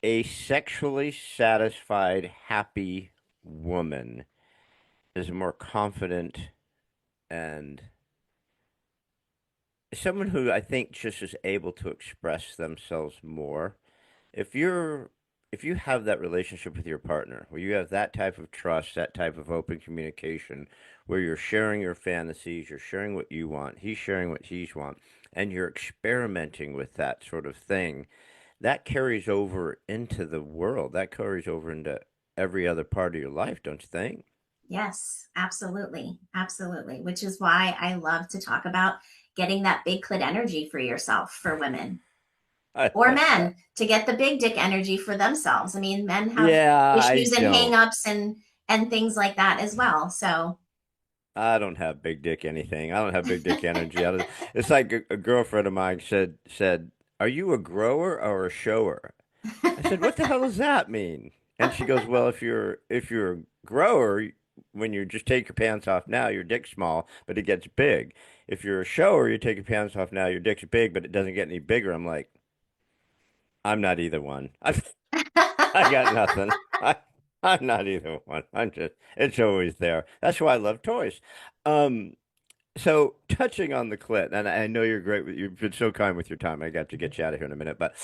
a sexually satisfied, happy woman is more confident and someone who I think just is able to express themselves more. If you have that relationship with your partner, where you have that type of trust, that type of open communication, where you're sharing your fantasies, you're sharing what you want, he's sharing what he's want, and you're experimenting with that sort of thing, that carries over into the world. That carries over into every other part of your life, don't you think? Yes, absolutely. Absolutely. Which is why I love to talk about getting that big clit energy for yourself, for women I or love that. men to get the big dick energy for themselves. I mean, men have Yeah, I issues and don't. hangups and things like that as well. So I don't have big dick anything. I don't have big dick energy. It's like a girlfriend of mine said, "Are you a grower or a shower?" I said, "What the hell does that mean?" And she goes, "Well, if you're a grower, when you just take your pants off now, your dick's small, but it gets big. If you're a shower, you take your pants off now, your dick's big, but it doesn't get any bigger." I'm like, I'm not either one. I got nothing. I'm not either one. It's always there. That's why I love toys. Um, so touching on the clit, and I know you're great you've been so kind with your time. I got to get you out of here in a minute, but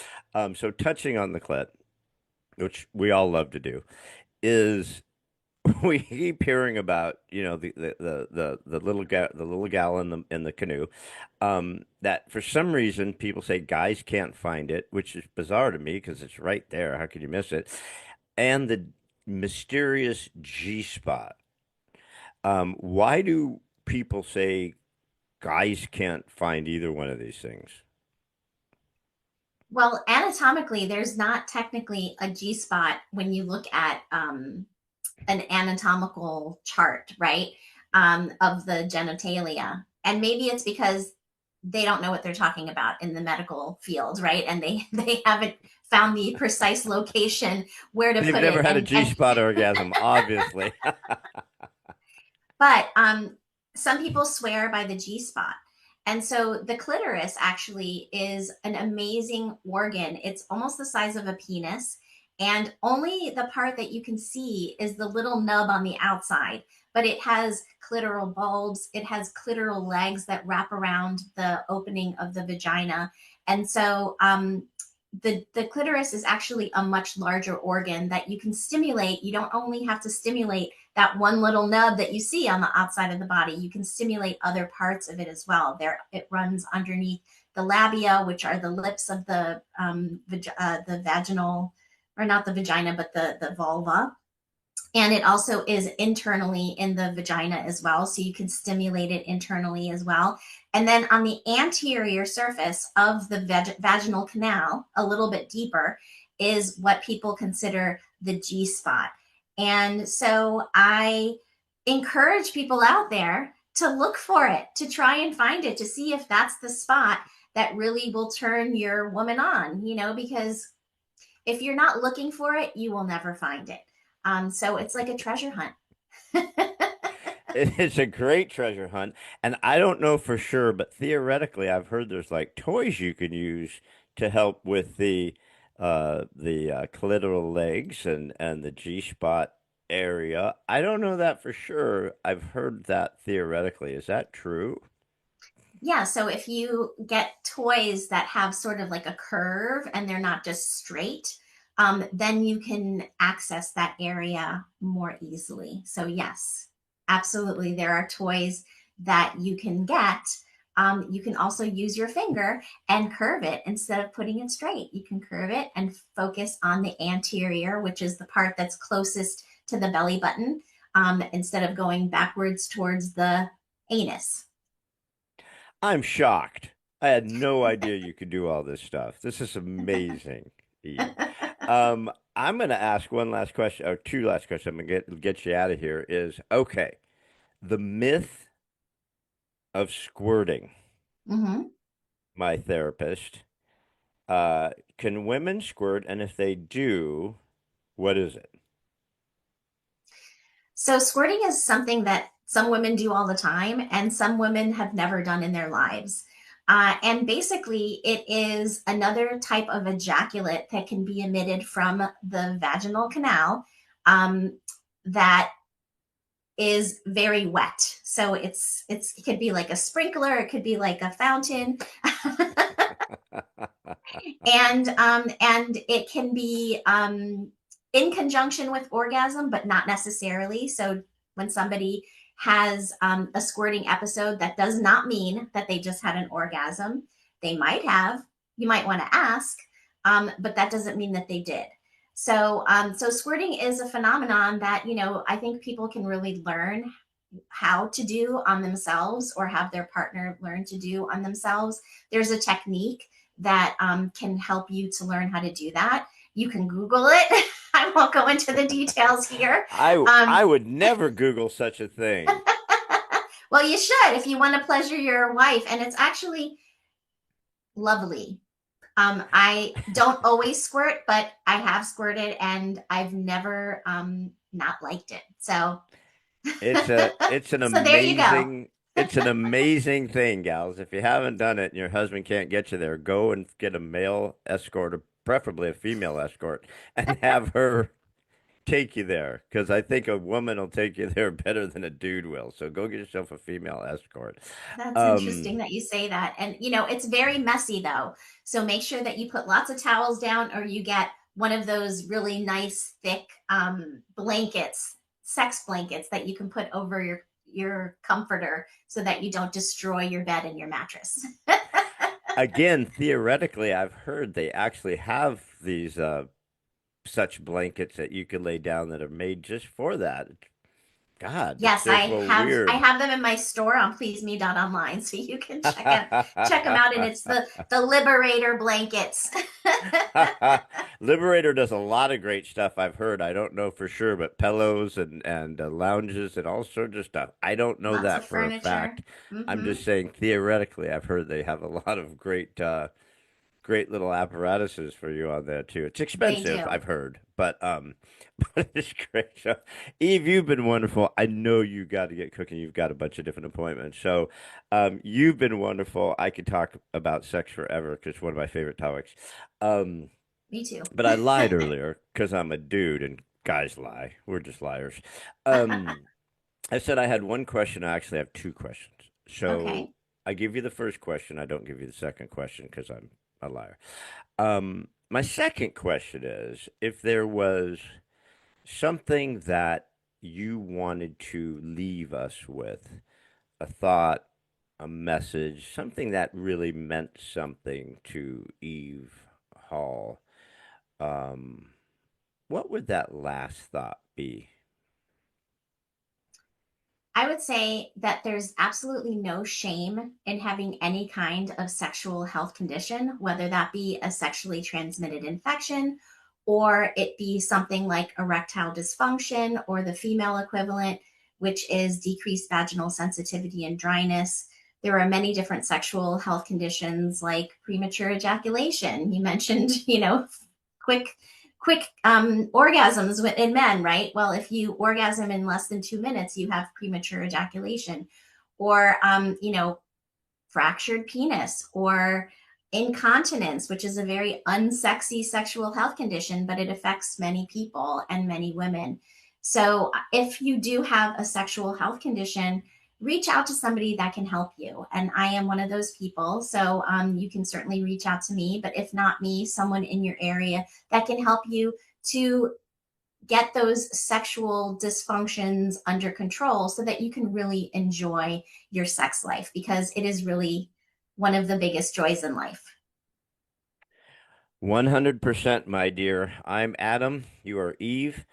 so touching on the clit, which we all love to do, is we keep hearing about, the little gal in the canoe, that for some reason people say guys can't find it, which is bizarre to me because it's right there. How could you miss it? And the mysterious G spot. Why do people say guys can't find either one of these things? well, anatomically, there's not technically a G spot when you look at an anatomical chart, right? Of the genitalia. And maybe it's because they don't know what they're talking about in the medical field, right? And they haven't found the precise location where to They've put never it. had a And G-spot orgasm, obviously. but some people swear by the G spot. And so the clitoris actually is an amazing organ. It's almost the size of a penis. And only the part that you can see is the little nub on the outside. But it has clitoral bulbs. It has clitoral legs that wrap around the opening of the vagina. And so the clitoris is actually a much larger organ that you can stimulate. You don't only have to stimulate that one little nub that you see on the outside of the body. You can stimulate other parts of it as well. It runs underneath the labia, which are the lips of the vaginal, or not the vagina, but the vulva. And it also is internally in the vagina as well. So you can stimulate it internally as well. And then on the anterior surface of the vaginal canal, a little bit deeper, is what people consider the G spot. And so I encourage people out there to look for it, to try and find it, to see if that's the spot that really will turn your woman on, because if you're not looking for it, you will never find it. So it's like a treasure hunt. It's a great treasure hunt, and I don't know for sure, but theoretically, I've heard there's like toys you can use to help with the clitoral legs and the G spot area. I don't know that for sure. I've heard that theoretically. Is that true? Yeah, so if you get toys that have sort of like a curve and they're not just straight, then you can access that area more easily. So yes, absolutely, there are toys that you can get. You can also use your finger and curve it instead of putting it straight. You can curve it and focus on the anterior, which is the part that's closest to the belly button, instead of going backwards towards the anus. I'm shocked. I had no idea you could do all this stuff. This is amazing, Eve. I'm going to ask one last question, or two last questions. I'm going to get you out of here. Is okay. The myth of squirting. Mm-hmm. My therapist. Can women squirt? And if they do, what is it? So squirting is something that some women do all the time, and some women have never done in their lives. And basically, it is another type of ejaculate that can be emitted from the vaginal canal, that is very wet. So it could be like a sprinkler, it could be like a fountain, and it can be in conjunction with orgasm, but not necessarily. So when somebody has a squirting episode, that does not mean that they just had an orgasm. They might have. You might want to ask, but that doesn't mean that they did. So squirting is a phenomenon that, I think people can really learn how to do on themselves, or have their partner learn to do on themselves. There's a technique that can help you to learn how to do that. You can Google it. I won't go into the details here. I would never Google such a thing. Well, you should if you want to pleasure your wife, and it's actually lovely. I don't always squirt, but I have squirted, and I've never not liked it. So it's an so there you go. amazing it's an amazing thing, gals. If you haven't done it and your husband can't get you there, go and get a male escort, or preferably a female escort, and have her take you there, because I think a woman will take you there better than a dude will. So go get yourself a female escort. That's interesting that you say that. And, it's very messy though. So make sure that you put lots of towels down, or you get one of those really nice, thick blankets, sex blankets that you can put over your comforter, so that you don't destroy your bed and your mattress. Again, theoretically, I've heard they actually have these such blankets that you can lay down that are made just for that. God, Yes, they're so weird. I have them in my store on pleaseme.online, so you can check them out. And it's the Liberator blankets. Liberator does a lot of great stuff, I've heard. I don't know for sure, but pillows and lounges and all sorts of stuff. I don't know Lots that of for a furniture. fact. I'm Mhm. just saying theoretically, I've heard they have a lot of great little apparatuses for you on there too. It's They expensive, do. I've heard, but but it's great. So, Eve, you've been wonderful. I know you got to get cooking. You've got a bunch of different appointments. So, you've been wonderful. I could talk about sex forever because it's one of my favorite topics. Um, Me too. but I lied earlier because I'm a dude and guys lie. We're just liars. I said I had one question. I actually have two questions. So Okay. I give you the first question. I don't give you the second question because I'm a liar. My second question is, if there was something that you wanted to leave us with, a thought, a message, something that really meant something to Eve Hall, um, what would that last thought be? I would say that there's absolutely no shame in having any kind of sexual health condition, whether that be a sexually transmitted infection, or it be something like erectile dysfunction, or the female equivalent, which is decreased vaginal sensitivity and dryness. There are many different sexual health conditions like premature ejaculation. You mentioned, quick quick orgasms in men, right? Well, if you orgasm in less than 2 minutes, you have premature ejaculation, or fractured penis, or incontinence, which is a very unsexy sexual health condition, but it affects many people and many women. So if you do have a sexual health condition, reach out to somebody that can help you. And I am one of those people. So you can certainly reach out to me, but if not me, someone in your area that can help you to get those sexual dysfunctions under control so that you can really enjoy your sex life, because it is really one of the biggest joys in life. 100%, my dear. I'm Adam. You are Eve.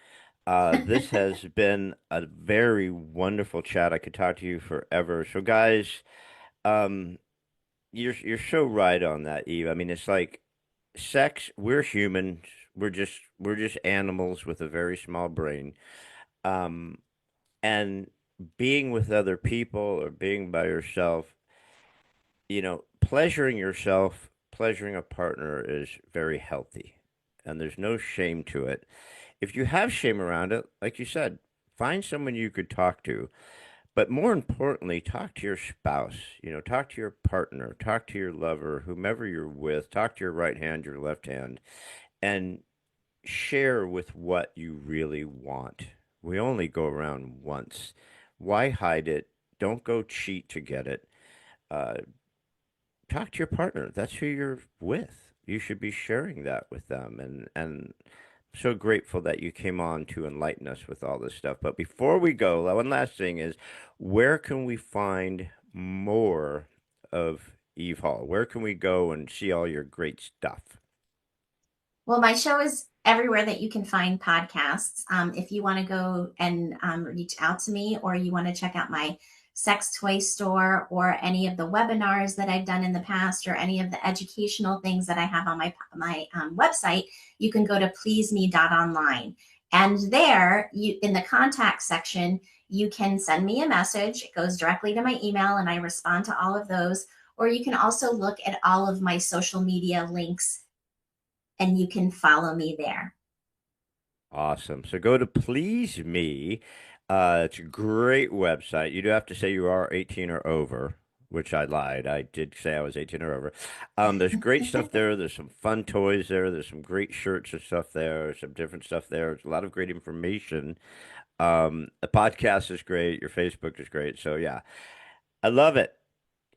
This has been a very wonderful chat. I could talk to you forever. So, guys, you're so right on that, Eve. I mean, it's like sex. We're humans. We're just animals with a very small brain. And being with other people or being by yourself, pleasuring yourself, pleasuring a partner is very healthy, and there's no shame to it. If you have shame around it, like you said, find someone you could talk to. But more importantly, talk to your spouse, talk to your partner, talk to your lover, whomever you're with, talk to your right hand, your left hand, and share with what you really want. We only go around once. Why hide it? Don't go cheat to get it. Talk to your partner. That's who you're with. You should be sharing that with them. And so grateful that you came on to enlighten us with all this stuff. But before we go, one last thing is, where can we find more of Eve Hall? Where can we go and see all your great stuff? Well, my show is everywhere that you can find podcasts. If you want to go and reach out to me, or you want to check out my sex toy store, or any of the webinars that I've done in the past, or any of the educational things that I have on my website, you can go to pleaseme.online. And there, in the contact section, you can send me a message. It goes directly to my email, and I respond to all of those. Or you can also look at all of my social media links, and you can follow me there. Awesome. So go to Please Me. It's a great website. You do have to say you are 18 or over, which I lied. I did say I was 18 or over. There's great stuff there. There's some fun toys there. There's some great shirts and stuff there. There's some different stuff there. There's a lot of great information. The podcast is great. Your Facebook is great. So, yeah, I love it.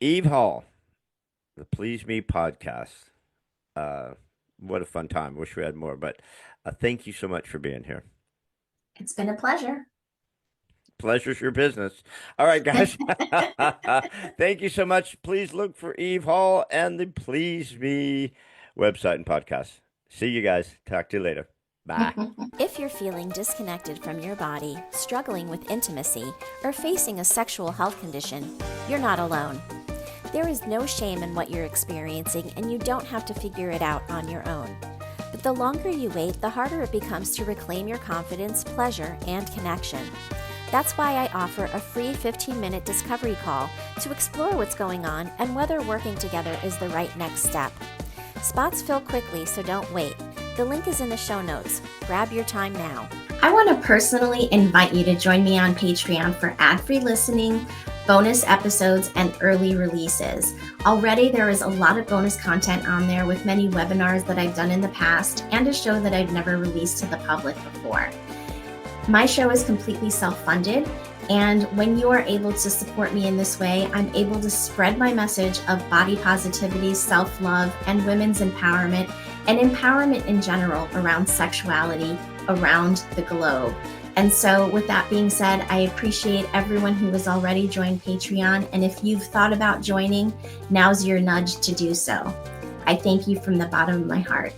Eve Hall, the Please Me podcast. What a fun time. Wish we had more. But thank you so much for being here. It's been a pleasure. Pleasure's your business. All right, guys. Thank you so much. Please look for Eve Hall and the Please Me website and podcast. See you guys. Talk to you later. Bye. If you're feeling disconnected from your body, struggling with intimacy, or facing a sexual health condition, you're not alone. There is no shame in what you're experiencing, and you don't have to figure it out on your own. But the longer you wait, the harder it becomes to reclaim your confidence, pleasure, and connection. That's why I offer a free 15-minute discovery call to explore what's going on and whether working together is the right next step. Spots fill quickly, so don't wait. The link is in the show notes. Grab your time now. I want to personally invite you to join me on Patreon for ad-free listening, bonus episodes, and early releases. Already there is a lot of bonus content on there, with many webinars that I've done in the past and a show that I've never released to the public before. My show is completely self-funded, and when you are able to support me in this way, I'm able to spread my message of body positivity, self-love, and women's empowerment, and empowerment in general around sexuality around the globe. And so with that being said, I appreciate everyone who has already joined Patreon, and if you've thought about joining, now's your nudge to do so. I thank you from the bottom of my heart.